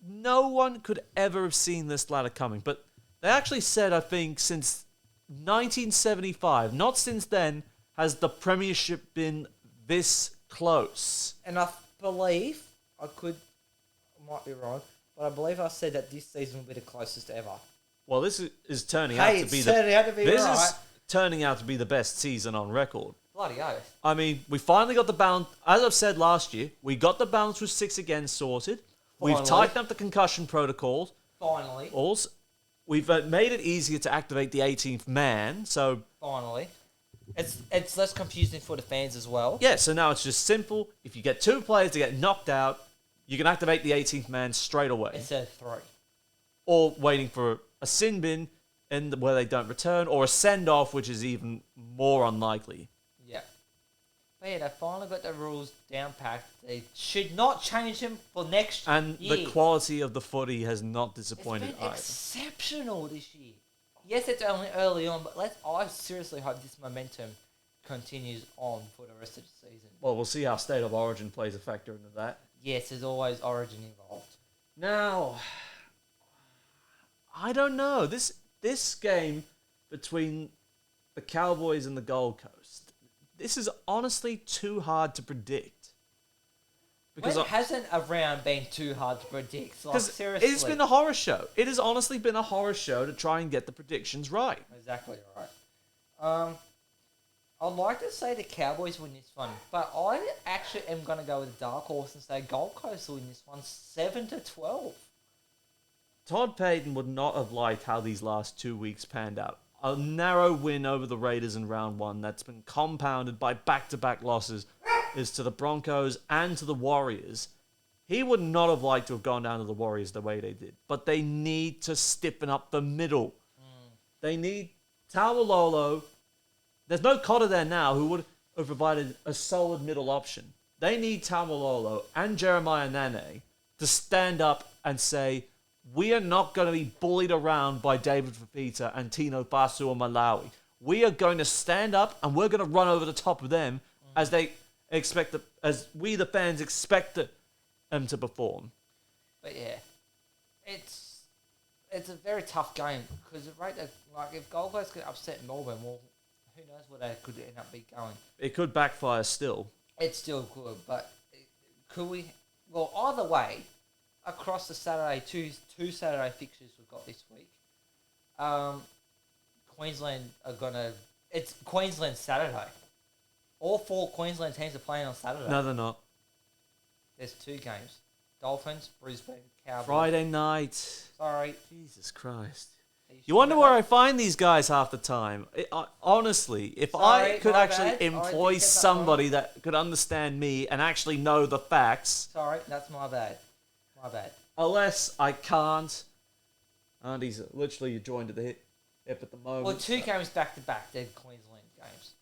no one could ever have seen this ladder coming. But they actually said, I think, since 1975, not since then, has the premiership been this close. And I believe, I might be wrong, but I believe I said that this season will be the closest ever. Well, this is turning out to be turning out to be the best season on record. Bloody oath. I mean, we finally got the balance. As I've said last year, we got the balance with 6 again sorted. Finally. We've tightened up the concussion protocols. Finally. Also, we've made it easier to activate the 18th man. So finally, it's less confusing for the fans as well. Yeah. So now it's just simple. If you get 2 players to get knocked out, you can activate the 18th man straight away. Instead of 3. Or waiting for a sin bin where they don't return, or a send-off, which is even more unlikely. Yeah. But yeah, they finally got the rules down packed. They should not change them for next year. And the quality of the footy has not disappointed either. It's been exceptional this year. Yes, it's only early on, but I seriously hope this momentum continues on for the rest of the season. Well, we'll see how State of Origin plays a factor into that. Yes, there's always Origin involved. Now, I don't know. This game between the Cowboys and the Gold Coast, this is honestly too hard to predict. Because hasn't a round been too hard to predict? Like, seriously. It's been a horror show. It has honestly been a horror show to try and get the predictions right. Exactly right. I'd like to say the Cowboys win this one, but I actually am going to go with a dark horse and say Gold Coast will win this one 7-12. Todd Payton would not have liked how these last 2 weeks panned out. A narrow win over the Raiders in round 1 that's been compounded by back-to-back losses is to the Broncos and to the Warriors. He would not have liked to have gone down to the Warriors the way they did. But they need to stiffen up the middle. They need Taumalolo. There's no Cotter there now who would have provided a solid middle option. They need Taumalolo and Jeremiah Nane to stand up and say, we are not going to be bullied around by David Fafita and Tino Basu or Malawi. We are going to stand up and we're going to run over the top of them as they expect, as we the fans expect them to perform. But yeah, it's a very tough game because if Gold Coast could upset Melbourne, well, who knows what they could end up be going. It could backfire still. It still could, but could we? Well, either way, across the Saturday, two Saturday fixtures we've got this week. Queensland are gonna. It's Queensland Saturday. All 4 Queensland teams are playing on Saturday. No, they're not. There's 2 games: Dolphins, Brisbane, Cowboys. Friday night. Sorry. Jesus Christ. You wonder where I find these guys half the time. Honestly, if I could actually employ somebody that could understand me and actually know the facts. Sorry, that's my bad. My bad. Unless I can't. Andy's literally joined at the hip at the moment. Well, 2 games back to back, they're Queensland games.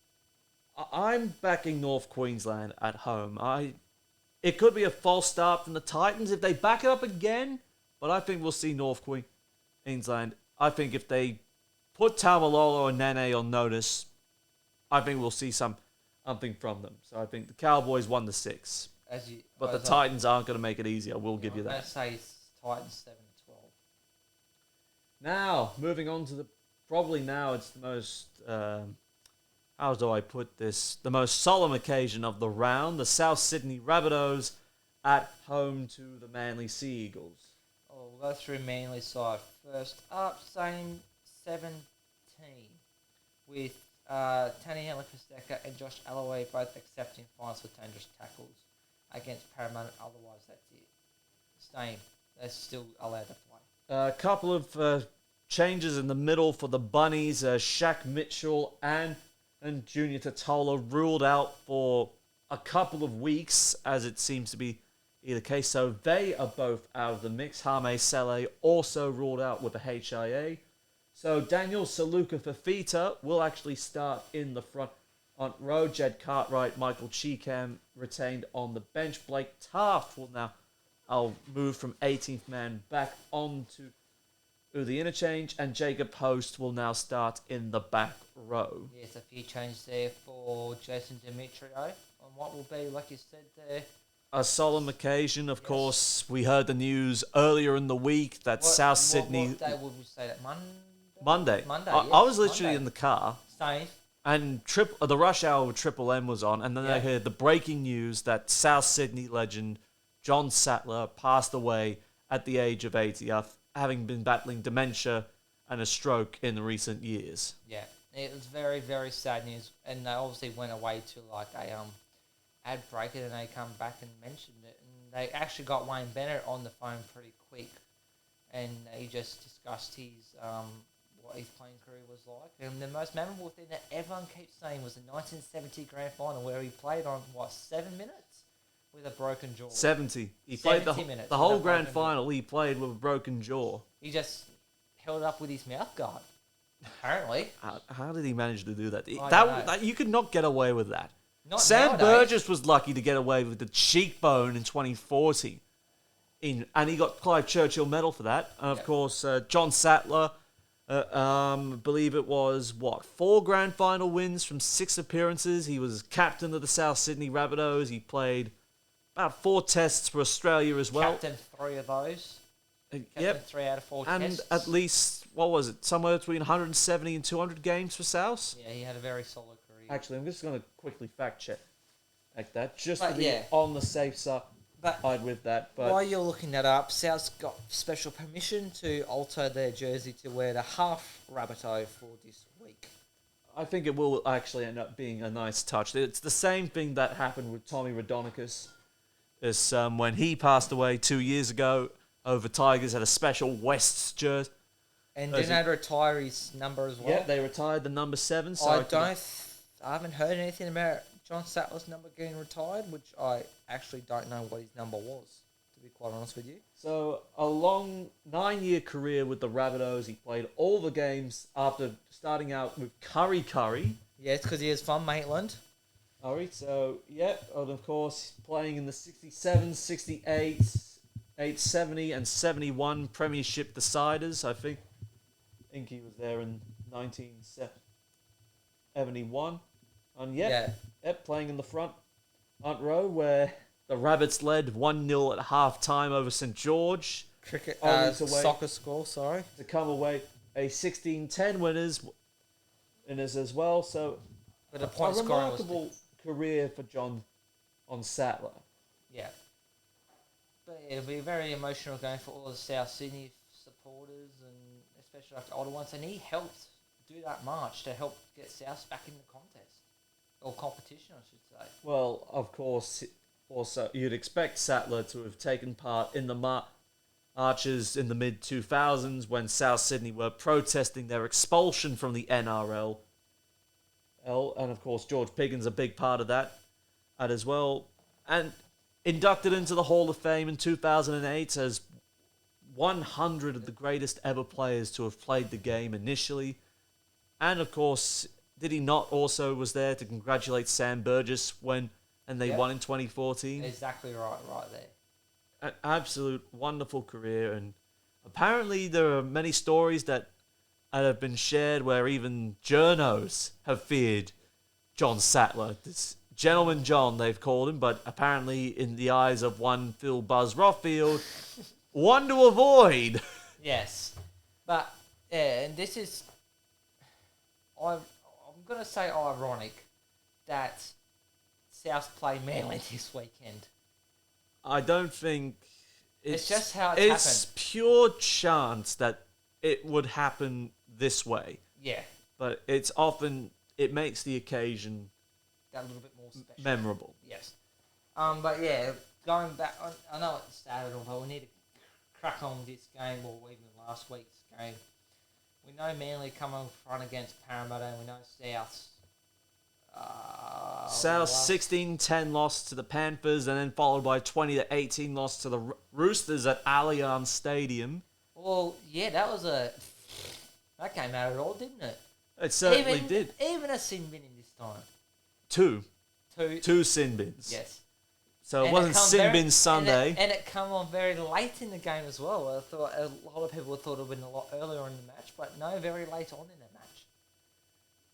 I'm backing North Queensland at home. It could be a false start from the Titans if they back it up again, but I think we'll see North Queensland. I think if they put Tamalolo and Nene on notice, I think we'll see something from them. So I think the Cowboys 1-6. But the Titans aren't going to make it easy. I will give you that. I'm going to say Titans 7-12. Now, moving on to it's the most, how do I put this? The most solemn occasion of the round. The South Sydney Rabbitohs at home to the Manly Sea Eagles. Oh, we'll go through Manly side. First up, same 17 with Tani Helicosteca and Josh Alloway both accepting fines for dangerous tackles against Parramatta. Otherwise, that's it. Same. They're still allowed to play. A couple of changes in the middle for the Bunnies. Shaq Mitchell and Junior Totola ruled out for a couple of weeks, as it seems to be the case. So they are both out of the mix. Hame Saleh also ruled out with the HIA. So Daniel Saluka Fafita will actually start in the front row. Jed Cartwright, Michael Cheekham retained on the bench. Blake Taft will now move from 18th man back onto the interchange. And Jacob Host will now start in the back row. Yes, a few changes there for Jason Demetrio on what will be, like you said there, a solemn occasion, of course. We heard the news earlier in the week that South Sydney... What day would we say that? Monday. Monday, I was literally in the car. Same. And the rush hour with Triple M was on. And then I heard the breaking news that South Sydney legend John Sattler passed away at the age of 80, having been battling dementia and a stroke in the recent years. Yeah, it was very, very sad news. And they obviously went away to like a... ad break it, and they come back and mentioned it, and they actually got Wayne Bennett on the phone pretty quick, and he just discussed his what his playing career was like. And the most memorable thing that everyone keeps saying was the 1970 grand final, where he played on 7 minutes with a broken jaw. 70. He played the whole grand final. He played with a broken jaw. He just held it up with his mouth guard. Apparently. How did he manage to do that? That you could not get away with that. Not Sam nowadays. Burgess was lucky to get away with the cheekbone in 2014. And he got Clive Churchill medal for that. And of course, John Sattler, believe it was, 4 grand final wins from 6 appearances. He was captain of the South Sydney Rabbitohs. He played about 4 tests for Australia as well. Captain 3 of those. Yep. 3 out of 4 and tests. And at least, somewhere between 170 and 200 games for South? Yeah, he had a very solid career. Actually, I'm just going to quickly fact check like that, just to be on the safe side with that. But while you're looking that up, South's got special permission to alter their jersey to wear the half Rabbitoh for this week. I think it will actually end up being a nice touch. It's the same thing that happened with Tommy Radonicus. When he passed away 2 years ago over Tigers, had a special Wests jersey. And didn't they retire his number as well? Yeah, they retired the number 7. So I haven't heard anything about John Sattler's number getting retired, which I actually don't know what his number was, to be quite honest with you. So, a long 9-year career with the Rabbitohs. He played all the games after starting out with Curry. Yeah, it's because he is from Maitland. Alright, so, and of course, playing in the 67, 68, 70 and 71 premiership deciders. I think he was there in 1971. And yep, playing in the front row where the Rabbits led 1-0 at half-time over St George. Soccer score, sorry. To come away a 16-10 winners as well. So but a remarkable career for John Sattler. Yeah. But it'll be a very emotional game for all the South Sydney supporters and especially like the older ones. And he helped do that march to help get South back in the contest. Or competition, I should say. Well, of course, also you'd expect Sattler to have taken part in the marches in the mid-2000s when South Sydney were protesting their expulsion from the NRL. And of course, George Piggin's a big part of that as well. And inducted into the Hall of Fame in 2008 as 100 of the greatest ever players to have played the game initially. And of course, did he not also was there to congratulate Sam Burgess and they won in 2014? Exactly right there. An absolute wonderful career, and apparently there are many stories that have been shared where even journos have feared John Sattler. This Gentleman John, they've called him, but apparently in the eyes of one Phil Buzz Rothfield, one to avoid. Yes. But, yeah, and this is... I'm going to say ironic that South play Manly this weekend. I don't think... It's just how it's happened. Pure chance that it would happen this way. Yeah. But it's often... It makes the occasion... That little bit more special. Memorable. Yes. But yeah, going back, I know it started off, but we need to crack on this game, or even last week's game. We know Manly come on front against Parramatta, and we know South's 16-10 loss to the Panthers, and then followed by 20-18 loss to the Roosters at Allianz Stadium. Well, yeah, that came out at all, didn't it? It certainly did. Even a sin bin in this time. Two sin bins. Yes. So it wasn't sin bin Sunday. And it come on very late in the game as well. I thought a lot of people thought it would have been a lot earlier in the match, but no, very late on in the match.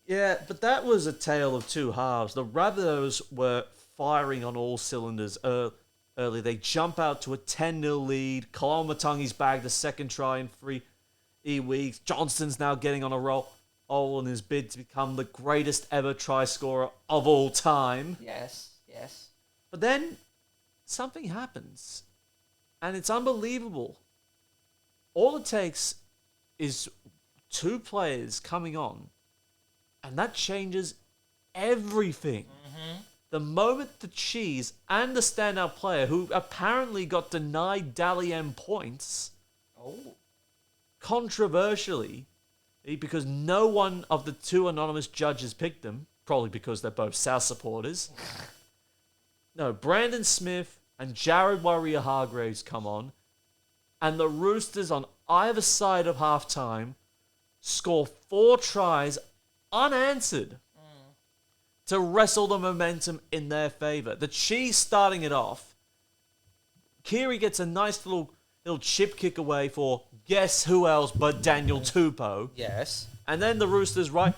Yeah, but that was a tale of two halves. The Rabbitohs were firing on all cylinders early. They jump out to a 10-0 lead. Kalamatangi's bagged the second try in 3 weeks. Johnston's now getting on a roll in his bid to become the greatest ever try scorer of all time. Yes. But then something happens, and it's unbelievable. All it takes is two players coming on, and that changes everything. Mm-hmm. The moment the Cheese and the standout player, who apparently got denied Dally M points, controversially, because no one of the two anonymous judges picked them, probably because they're both South supporters. No, Brandon Smith and Jared Warrior-Hargreaves come on, and the Roosters on either side of halftime score 4 tries unanswered to wrestle the momentum in their favour. The Cheese starting it off. Kiri gets a nice little chip kick away for guess who else but Daniel Tupou. Yes. And then the Roosters right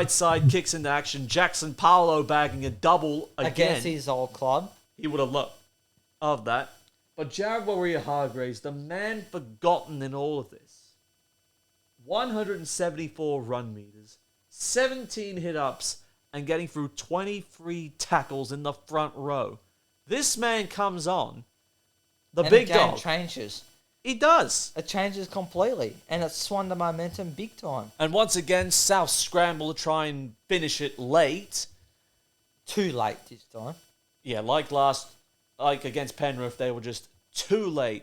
side kicks into action. Jackson Paolo bagging a double again. Against his old club. He would have loved that. But Jared Warrior-Hargreaves, the man forgotten in all of this. 174 run meters, 17 hit-ups, and getting through 23 tackles in the front row. This man comes on. The big dog. And the game changes. He does. It changes completely. And it swung the momentum big time. And once again, South scramble to try and finish it late. Too late this time. Yeah, like against Penrith, they were just too late.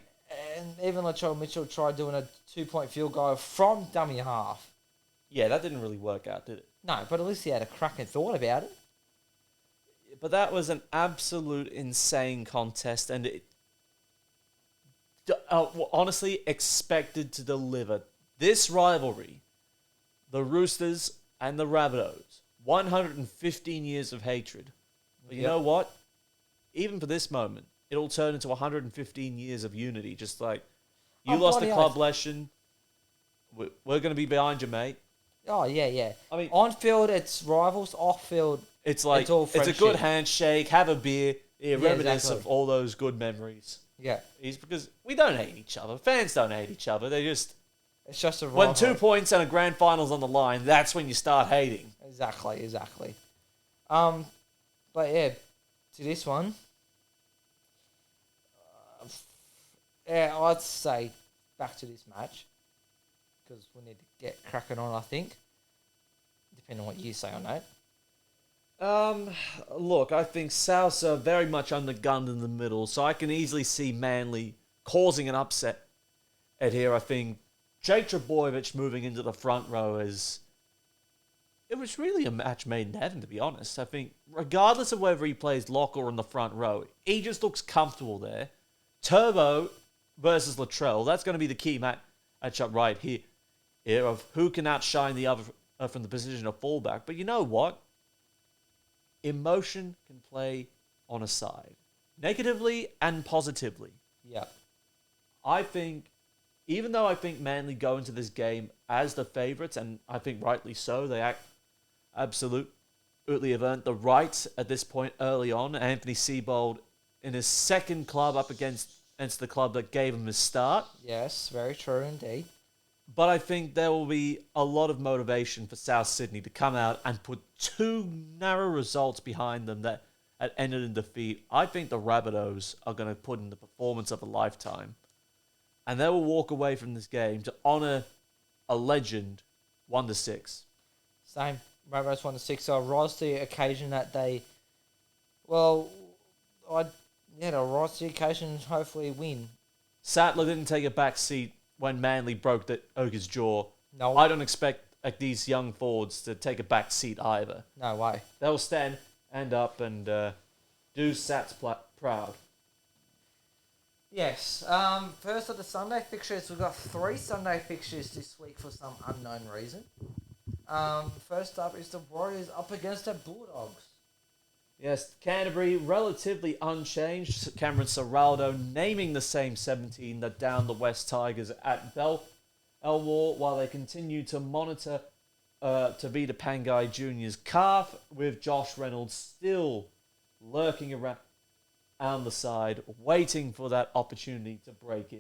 And even Latrell Mitchell tried doing a 2-point field goal from dummy half. Yeah, that didn't really work out, did it? No, but at least he had a crack and thought about it. But that was an absolute insane contest, and it honestly expected to deliver. This rivalry, the Roosters and the Rabbitohs, 115 years of hatred. But you know what? Even for this moment, it'll turn into 115 years of unity. Just like, you Oh, lost the bloody club oath. lesson. We're going to be behind you, mate. Oh, yeah. I mean, on field, it's rivals. Off field, it's like, it's all it's a good friendship. handshake, have a beer, reminisce exactly. of all those good memories. Yeah. It's because we don't hate each other. Fans don't hate each other. They just, It's just a rival. when 2 points and a grand final's on the line, that's when you start hating. Exactly. But yeah, to this one, yeah, I'd say back to this match because we need to get cracking on. I think, depending on what you say on that. Look, I think Souths are very much undergunned in the middle, so I can easily see Manly causing an upset at here. I think Jake Trbojevic moving into the front row it was really a match made in heaven, to be honest. I think regardless of whether he plays lock or in the front row, he just looks comfortable there. Turbo versus Latrell, that's going to be the key matchup right here of who can outshine the other from the position of fullback. But you know what? Emotion can play on a side, negatively and positively. Yeah. I think, even though I think Manly go into this game as the favourites, and I think rightly so, they absolutely have earned the right at this point early on. Anthony Seibold in his second club up against the club that gave him his start. Yes, very true indeed. But I think there will be a lot of motivation for South Sydney to come out and put two narrow results behind them that had ended in defeat. I think the Rabbitohs are going to put in the performance of a lifetime. And they will walk away from this game to honour a legend 1-6. Same. Rabbitohs 1-6. So I rise to the occasion that they, they'll rise to the occasion and hopefully win. Sattler didn't take a back seat when Manly broke the Ogre's jaw. No. I don't expect these young forwards to take a back seat either. No way. They'll stand up and do Sats proud. Yes. First of the Sunday fixtures, we've got 3 Sunday fixtures this week for some unknown reason. First up is the Warriors up against the Bulldogs. Yes, Canterbury relatively unchanged. Cameron Ciraldo naming the same 17 that downed the West Tigers at Elmore, while they continue to monitor Tavita Pangai Jr.'s calf, with Josh Reynolds still lurking around on the side, waiting for that opportunity to break in.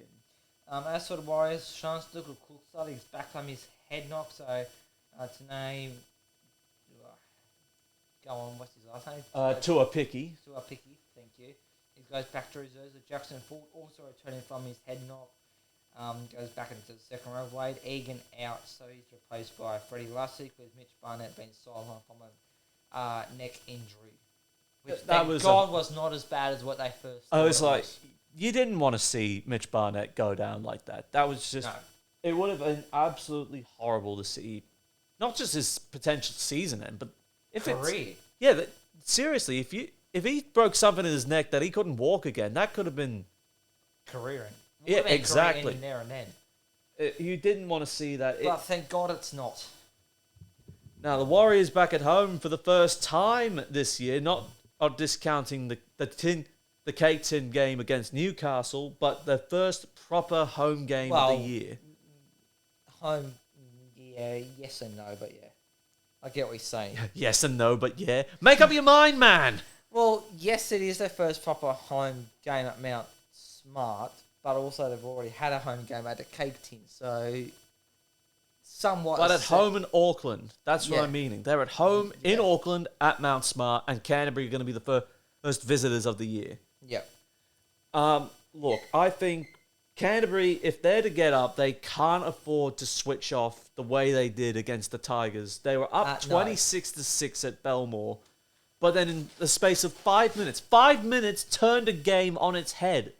As for the Warriors, Sean Stuckle-Cookstad, he's back from his head knock, so to name... Go on, what's his last name? Tuapiki. Tuapiki, thank you. He goes back to reserves. Jackson Ford also returning from his head knock. Goes back into the second row. Wade Egan out, so he's replaced by Freddie Lussick, with Mitch Barnett being sidelined from a neck injury. Which was not as bad as what they first thought. I was like, you didn't want to see Mitch Barnett go down like that. That was just... No. It would have been absolutely horrible to see, not just his potential season end, but if career. Seriously, if he broke something in his neck that he couldn't walk again, that could have been career end. Yeah, exactly. There and then. You didn't want to see that. But thank God it's not. Now the Warriors back at home for the first time this year, not discounting the Cake Tin game against Newcastle, but their first proper home game of the year. Home, yeah, yes and no, but yeah. I get what you're saying. Yes and no, but yeah. Make up your mind, man! Well, yes, it is their first proper home game at Mount Smart, but also they've already had a home game at the Cake Tin, so somewhat... But at home in Auckland, that's what I'm meaning. They're at home in Auckland at Mount Smart, and Canterbury are going to be the first visitors of the year. Yep. Look, I think Canterbury, if they're to get up, they can't afford to switch off the way they did against the Tigers. They were up 26-6 at Belmore, but then in the space of 5 minutes turned a game on its head.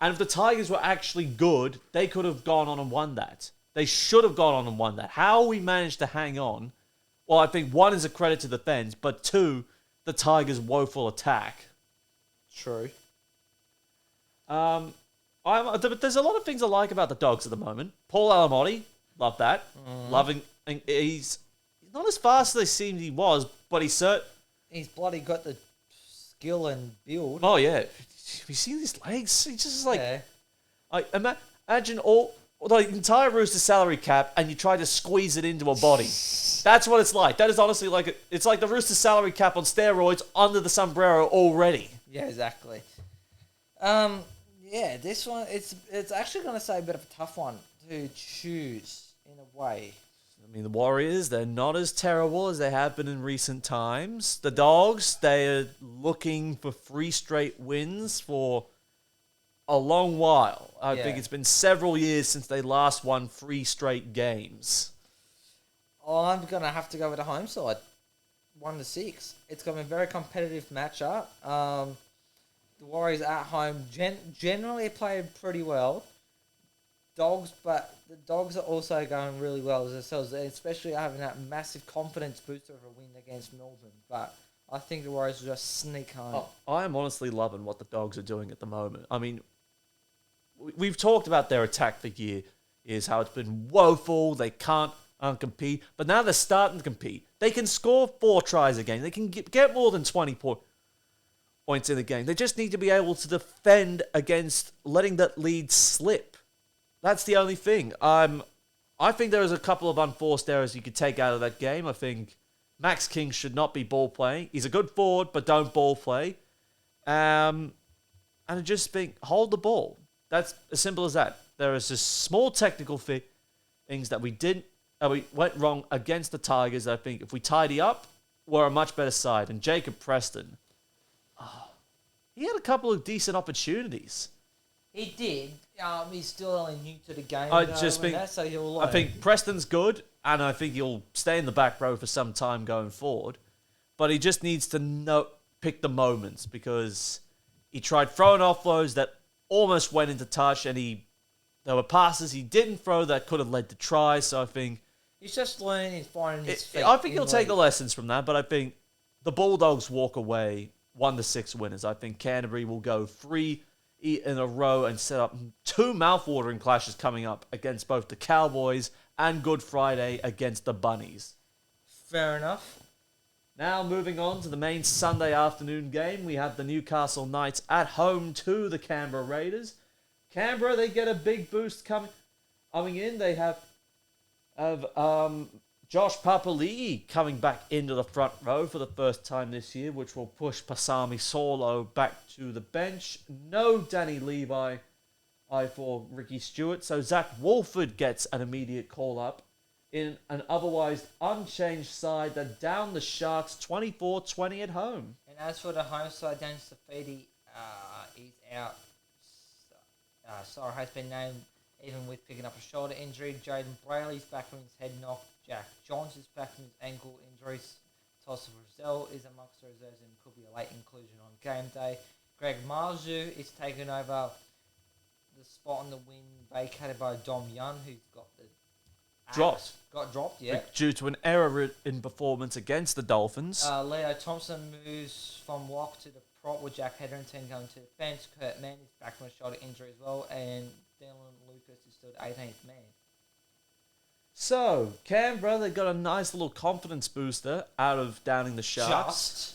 And if the Tigers were actually good, they could have gone on and won that. They should have gone on and won that. How we managed to hang on, well, I think one is a credit to the defense, but two, the Tigers' woeful attack. True. There's a lot of things I like about the Dogs at the moment. Paul Alamotti, love that. Loving. He's not as fast as they seemed he was, but he's bloody got the skill and build. Oh yeah, have you seen his legs? He just like, Yeah. imagine all the entire Rooster salary cap, and you try to squeeze it into a body. That's what it's like. That is honestly like it's like the Rooster salary cap on steroids under the sombrero already. Yeah, exactly. Yeah, this one it's actually going to say a bit of a tough one to choose in a way. I mean, the Warriors, they're not as terrible as they have been in recent times. The Dogs, they're looking for 3 straight wins for a long while. I think it's been several years since they last won 3 straight games. I'm going to have to go with the home side. 1-6. It's going to be a very competitive matchup. The Warriors at home generally play pretty well. But the Dogs are also going really well as themselves, especially having that massive confidence booster of a win against Melbourne. But I think the Warriors will just sneak home. I am honestly loving what the Dogs are doing at the moment. I mean, we've talked about their attack for years, how it's been woeful, they can't compete, but now they're starting to compete. They can score 4 tries a game. They can get more than 20 points in the game. They just need to be able to defend against letting that lead slip. That's the only thing. I think there is a couple of unforced errors you could take out of that game. I think Max King should not be ball playing. He's a good forward, but don't ball play. And I just think, hold the ball. That's as simple as that. There is just small technical things that we went wrong against the Tigers. I think if we tidy up, we're a much better side. And Jacob Preston, he had a couple of decent opportunities. He did. He's still only new to the game. I think Preston's good, and I think he'll stay in the back row for some time going forward. But he just needs to pick the moments, because he tried throwing offloads that almost went into touch, and there were passes he didn't throw that could have led to tries. So I think he's just learning and finding his feet. I think he'll take the lessons from that. But I think the Bulldogs walk away 1-6 winners. I think Canterbury will go 3 in a row and set up 2 mouthwatering clashes coming up against both the Cowboys and Good Friday against the Bunnies. Fair enough. Now moving on to the main Sunday afternoon game, we have the Newcastle Knights at home to the Canberra Raiders. Canberra, they get a big boost coming in. They have Josh Papali'i coming back into the front row for the first time this year, which will push Pasami Saulo back to the bench. No Danny Levi for Ricky Stewart, so Zach Wolford gets an immediate call-up in an otherwise unchanged side that down the Sharks 24-20 at home. And as for the home side, Dan Safidi is out. Sora has been named, even with picking up a shoulder injury. Jaden Brayley's back from his head knock. Jack Johns is back from his ankle injuries. Tossa Brazil is amongst the reserves and could be a late inclusion on game day. Greg Marju is taking over the spot on the wing vacated by Dom Young, who's got got dropped, yeah. Due to an error in performance against the Dolphins. Leo Thompson moves from lock to the prop with Jack Hetherington going to the bench. Kurt Mann is back from a shoulder injury as well. And Dylan Lucas is still the 18th man. So, Canberra, they got a nice little confidence booster out of downing the Sharks.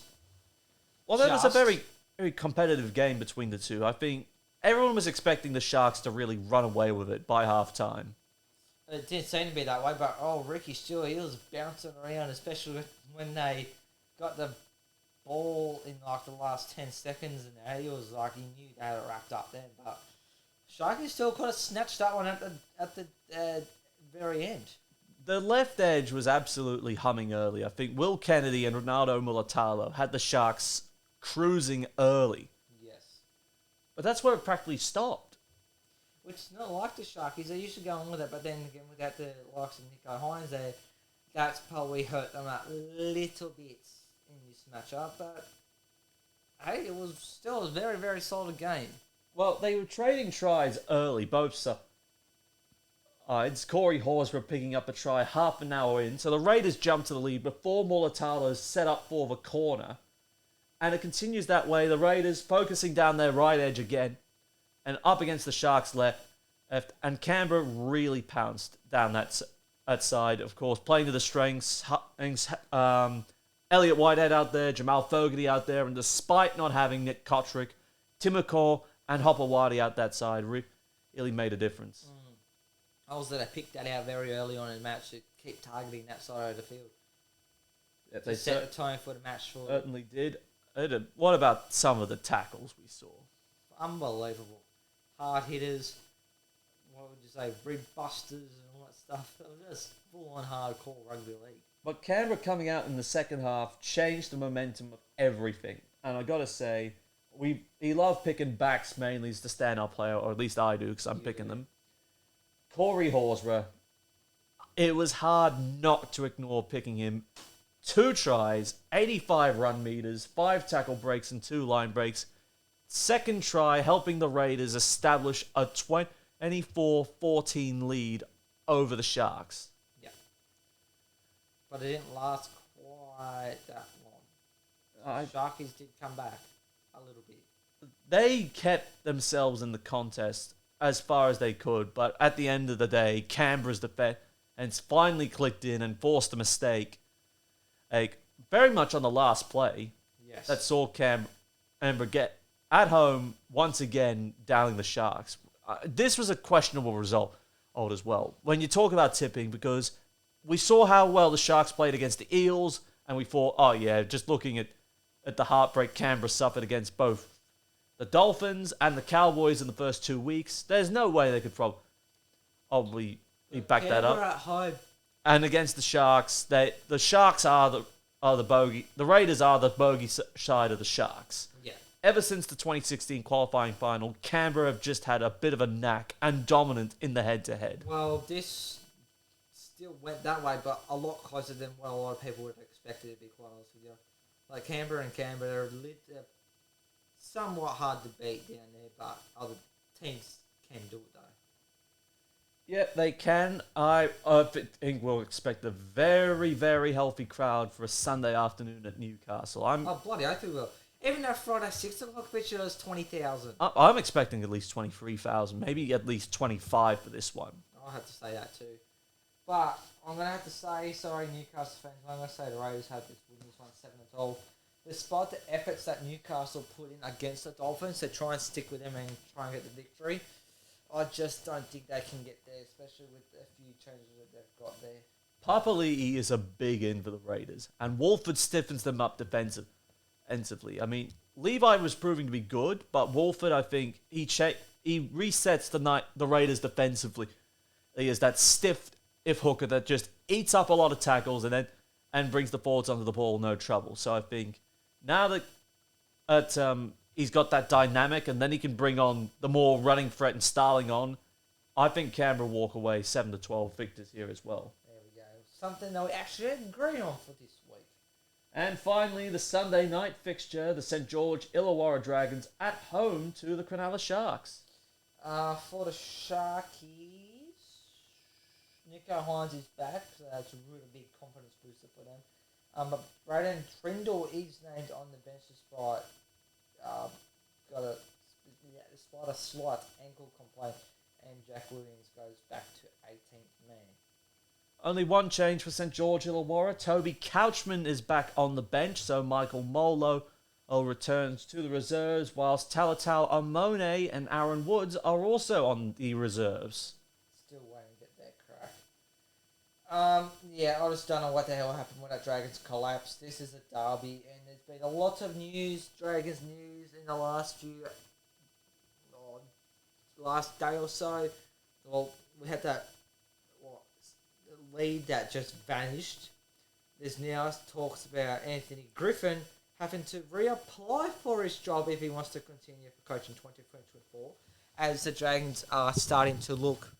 Well, that was a very, very competitive game between the two. I think everyone was expecting the Sharks to really run away with it by halftime. It didn't seem to be that way, but Ricky Stewart, he was bouncing around, especially when they got the ball in like the last 10 seconds, and he was like, he knew they had it wrapped up then. But Sharky still could have snatched that one at the very end. The left edge was absolutely humming early. I think Will Kennedy and Ronaldo Mulatalo had the Sharks cruising early. Yes. But that's where it practically stopped. Which is not like the Sharkies. They used to go on with it, but then again, without the likes of Nico Hines there, that's probably hurt them a little bit in this matchup. But hey, it was still a very, very solid game. Well, they were trading tries early, both sides. Corey Horsburgh picking up a try half an hour in, so the Raiders jumped to the lead before Mulatalo set up for the corner. And it continues that way. The Raiders focusing down their right edge again and up against the Sharks left. And Canberra really pounced down that side, of course, playing to the strengths. Elliot Whitehead out there, Jamal Fogarty out there, and despite not having Nick Kotrick, Timoko and Hopewadi out that side really made a difference. Also, they picked that out very early on in the match to keep targeting that side of the field. Yeah, They set the tone for the match. Certainly did. What about some of the tackles we saw? Unbelievable. Hard hitters, what would you say, rib busters and all that stuff. It was just full-on hardcore rugby league. But Canberra coming out in the second half changed the momentum of everything. And I got to say, we love picking backs mainly as the standout player, or at least I do because I'm picking them. Corey Horsburgh, it was hard not to ignore picking him. 2 tries, 85 run meters, 5 tackle breaks and 2 line breaks. Second try helping the Raiders establish a 24-14 lead over the Sharks. Yeah. But it didn't last quite that long. Sharkies did come back a little bit. They kept themselves in the contest as far as they could, but at the end of the day, Canberra's defense finally clicked in and forced a mistake. Very much on the last play. Yes. That saw Canberra get at home once again downing the Sharks. This was a questionable result as well. When you talk about tipping, because we saw how well the Sharks played against the Eels, and we thought, just looking at the heartbreak Canberra suffered against both the Dolphins and the Cowboys in the first 2 weeks, there's no way they could probably back that up. At home. And against the Sharks, the Sharks are the bogey. The Raiders are the bogey side of the Sharks. Yeah. Ever since the 2016 qualifying final, Canberra have just had a bit of a knack and dominant in the head-to-head. Well, this still went that way, but a lot closer than what a lot of people would have expected, to be quite honest with you. Like Canberra, they're somewhat hard to beat down there, but other teams can do it, though. Yeah, they can. I think we'll expect a very, very healthy crowd for a Sunday afternoon at Newcastle. Bloody oath we will. Even that Friday 6 o'clock picture was 20,000. I'm expecting at least 23,000, maybe at least 25 for this one. I'll have to say that too. But I'm going to have to say, sorry Newcastle fans, I'm going to say the Raiders have this win this one 7-12. Despite the efforts that Newcastle put in against the Dolphins to try and stick with them and try and get the victory, I just don't think they can get there, especially with a few changes that they've got there. Papali'i is a big in for the Raiders, and Wolford stiffens them up defensively. I mean, Levi was proving to be good, but Wolford, I think, he resets the Raiders defensively. He is that stiff hooker that just eats up a lot of tackles and brings the forwards onto the ball no trouble. So I think now that he's got that dynamic, and then he can bring on the more running threat and Starling on, I think Canberra walk away 7-12 victors here as well. There we go. Something that we actually agree on for this week. And finally, the Sunday night fixture, the St. George Illawarra Dragons at home to the Cronulla Sharks. For the Sharkies, Nico Hines is back, so that's a really big confidence booster for them. But Braden Trindle is named on the bench despite despite a slight ankle complaint, and Jack Williams goes back to 18th man. Only one change for St. George Illawarra. Toby Couchman is back on the bench, so Michael Molo returns to the reserves, whilst Talatau Amone and Aaron Woods are also on the reserves. Still waiting to get that crack. I just don't know what the hell happened when that Dragons collapsed. This is a derby, and there's been a lot of Dragons news in the last day or so. Well, we had that lead that just vanished. There's now talks about Anthony Griffin having to reapply for his job if he wants to continue for coaching 2024, as the Dragons are starting to look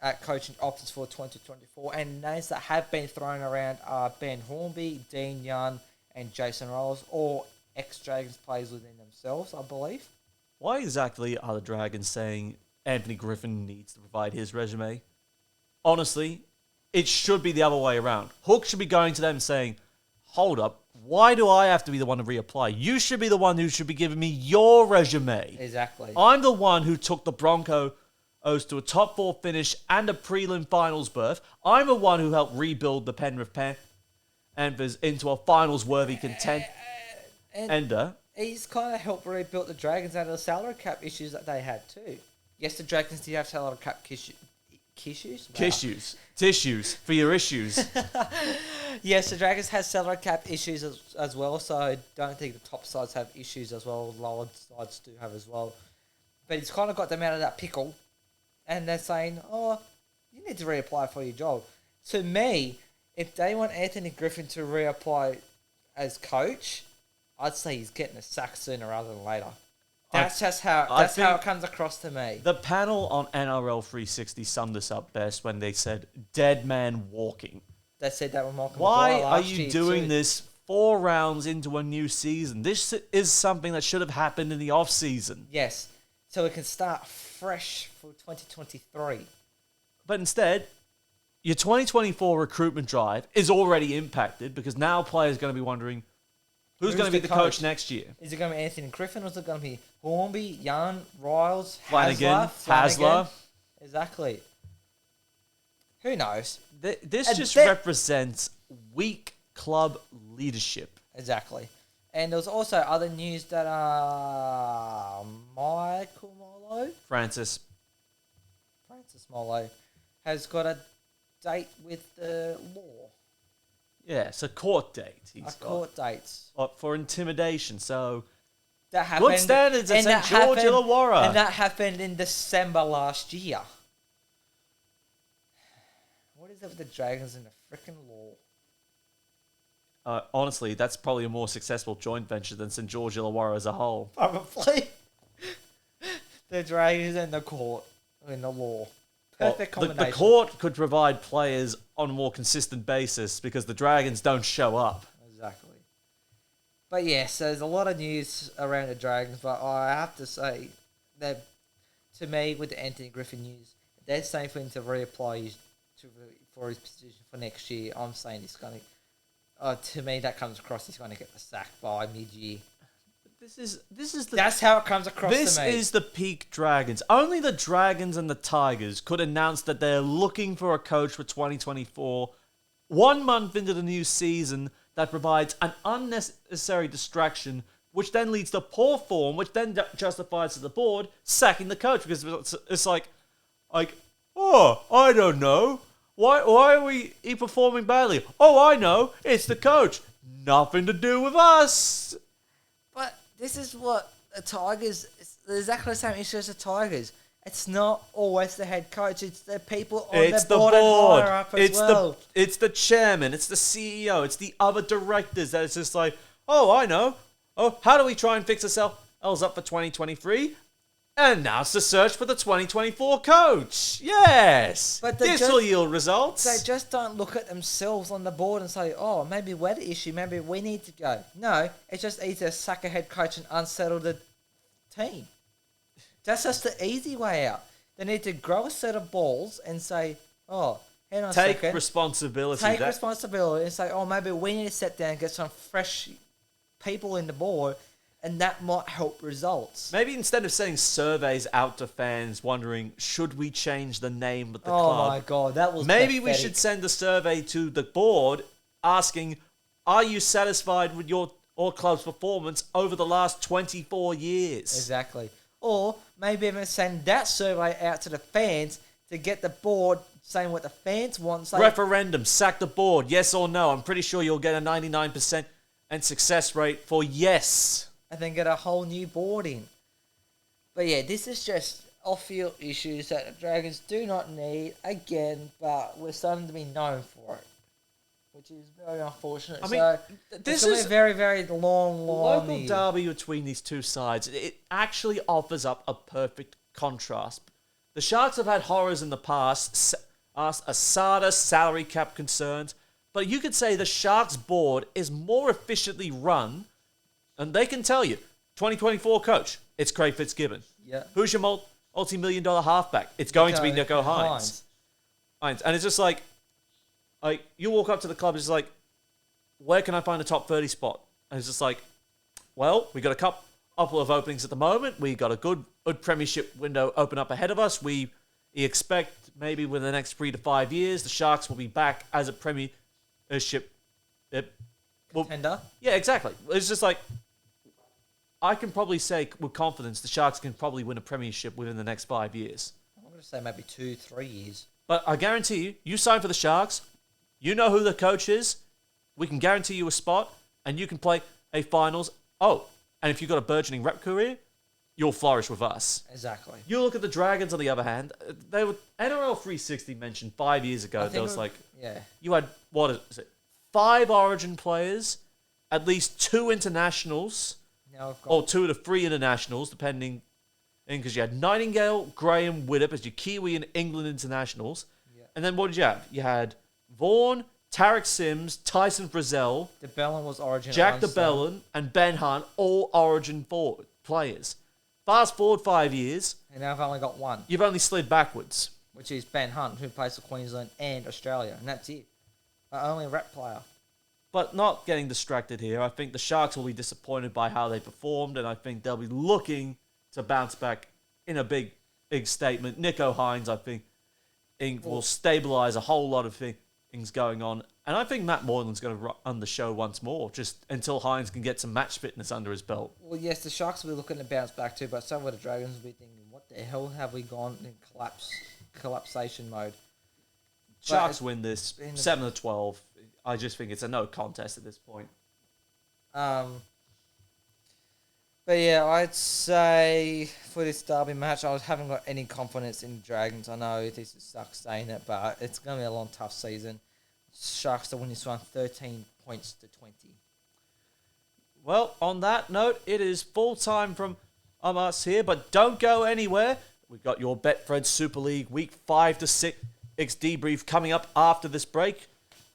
at coaching options for 2024, and names that have been thrown around are Ben Hornby, Dean Young, and Jason Rolls, all ex-Dragons players within themselves, I believe. Why exactly are the Dragons saying Anthony Griffin needs to provide his resume? Honestly, it should be the other way around. Hook should be going to them saying, hold up, why do I have to be the one to reapply? You should be the one who should be giving me your resume. Exactly. I'm the one who took the Broncos to a top 4 finish and a prelim finals berth. I'm the one who helped rebuild the Penrith Panthers into a finals-worthy contender. he's kind of helped rebuild the Dragons out of the salary cap issues that they had too. Yes, the Dragons did have salary cap issues. Tissues for your issues. Yes, the Dragons has salary cap issues as well, so I don't think the top sides have issues as well. Lower sides do have as well. But he's kind of got them out of that pickle, and they're saying, oh, you need to reapply for your job. To me, if they want Anthony Griffin to reapply as coach, I'd say he's getting a sack sooner rather than later. That's how it comes across to me. The panel on NRL 360 summed this up best when they said, dead man walking. They said that with Malcolm Why McGuire are last you year doing too. this 4 rounds into a new season? This is something that should have happened in the off-season. Yes, so we can start fresh for 2023. But instead, your 2024 recruitment drive is already impacted because now players are going to be wondering, who's going to be the coach next year? Is it going to be Anthony Griffin or is it going to be Hornby, Young, Riles, Flanagan? Flanagan? Exactly. Who knows? This just represents weak club leadership. Exactly. And there was also other news that Michael Molo, Francis Molo, has got a date with the law. Yeah, it's a court date. Court dates. For intimidation, so... That happened, good standards at St. George Illawarra. And that happened in December last year. What is it with the Dragons and the frickin' law? Honestly, that's probably a more successful joint venture than St. George Illawarra as a whole. Probably. The Dragons and the court and the law. Perfect combination. The court could provide players on a more consistent basis because the Dragons don't show up. Exactly. But yes, there's a lot of news around the Dragons, but I have to say that to me, with the Anthony Griffin news, they're saying for him to reapply for his position for next year. I'm saying he's going to. To me, that comes across he's going to get the sack by mid-year. That's how it comes across to me. This is the peak Dragons. Only the Dragons and the Tigers could announce that they're looking for a coach for 2024 1 month into the new season that provides an unnecessary distraction, which then leads to poor form, which then justifies to the board sacking the coach because it's like, oh, I don't know. Why are we performing badly? Oh, I know. It's the coach. Nothing to do with us. But this is what the Tigers... It's exactly the same issue as the Tigers. It's not always the head coach. It's the people on the board and higher up as well. It's the chairman. It's the CEO. It's the other directors that it's just like, oh, I know. Oh, how do we try and fix ourselves up for 2023? And now it's the search for the 2024 coach. Yes. But this will yield results. They just don't look at themselves on the board and say, oh, maybe we're the issue. Maybe we need to go. No, it's just easy to sack a head coach and unsettle the team. That's just the easy way out. They need to grow a set of balls and say, oh, hang on a second. Take responsibility. Take responsibility and say, oh, maybe we need to sit down and get some fresh people in the board, and that might help results. Maybe instead of sending surveys out to fans wondering, should we change the name of the club? Oh my God, that was Maybe pathetic. we should send a survey to the board asking, are you satisfied with your club's performance over the last 24 years? Exactly. Or maybe even send that survey out to the fans to get the board saying what the fans want. Say, referendum, sack the board, yes or no. I'm pretty sure you'll get a 99% and success rate for yes. And then get a whole new board in. But yeah, this is just off-field issues that the Dragons do not need, again, but we're starting to be known for it, which is very unfortunate. I mean, so this is a very, very long local derby between these two sides. It actually offers up a perfect contrast. The Sharks have had horrors in the past, Asada, salary cap concerns, but you could say the Sharks board is more efficiently run, and they can tell you, 2024 coach, it's Craig Fitzgibbon. Yeah. Who's your multi-million-dollar halfback? It's going to be Nico Hines. And it's just like you walk up to the club, it's like, where can I find a top 30 spot? And it's just like, well, we got a couple of openings at the moment. We got a good premiership window open up ahead of us. We expect maybe within the next 3 to 5 years, the Sharks will be back as a premiership contender. Yeah, exactly. It's just like, I can probably say with confidence the Sharks can probably win a premiership within the next 5 years. I'm going to say maybe 2-3 years. But I guarantee you, you sign for the Sharks, you know who the coach is, we can guarantee you a spot, and you can play a finals. Oh, and if you've got a burgeoning rep career, you'll flourish with us. Exactly. You look at the Dragons on the other hand, they were NRL 360 mentioned 5 years ago. There was you had, what is it, 5 Origin players, at least 2 internationals, or 2 to 3 internationals, depending, because you had Nightingale, Graham, Widdop as your Kiwi and England internationals. Yeah. And then what did you have? You had Vaughan, Tarek Sims, Tyson Frizzell, DeBellin was Origin, Jack DeBellin, and Ben Hunt, all Origin forward players. Fast forward 5 years. And now I've only got one. You've only slid backwards. Which is Ben Hunt, who plays for Queensland and Australia. And that's it. My only rep player. But not getting distracted here. I think the Sharks will be disappointed by how they performed, and I think they'll be looking to bounce back in a big statement. Nico Hines, I think, will stabilise a whole lot of things going on. And I think Matt Moylan's going to run the show once more, just until Hines can get some match fitness under his belt. Well, yes, the Sharks will be looking to bounce back too, but so will the Dragons will be thinking, what the hell have we gone in collapsation mode? Sharks win this 7-12. I just think it's a no contest at this point. But yeah, I'd say for this derby match, I haven't got any confidence in Dragons. I know this sucks saying it, but it's going to be a long, tough season. Sharks to win this one 13 points to 20. Well, on that note, it is full time from us here, but don't go anywhere. We've got your Betfred Super League Week 5 to 6 debrief coming up after this break.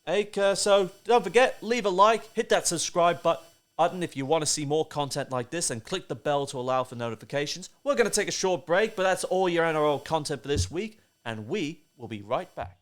So don't forget, leave a like, hit that subscribe button if you want to see more content like this, and click the bell to allow for notifications. We're going to take a short break, but that's all your NRL content for this week, and we will be right back.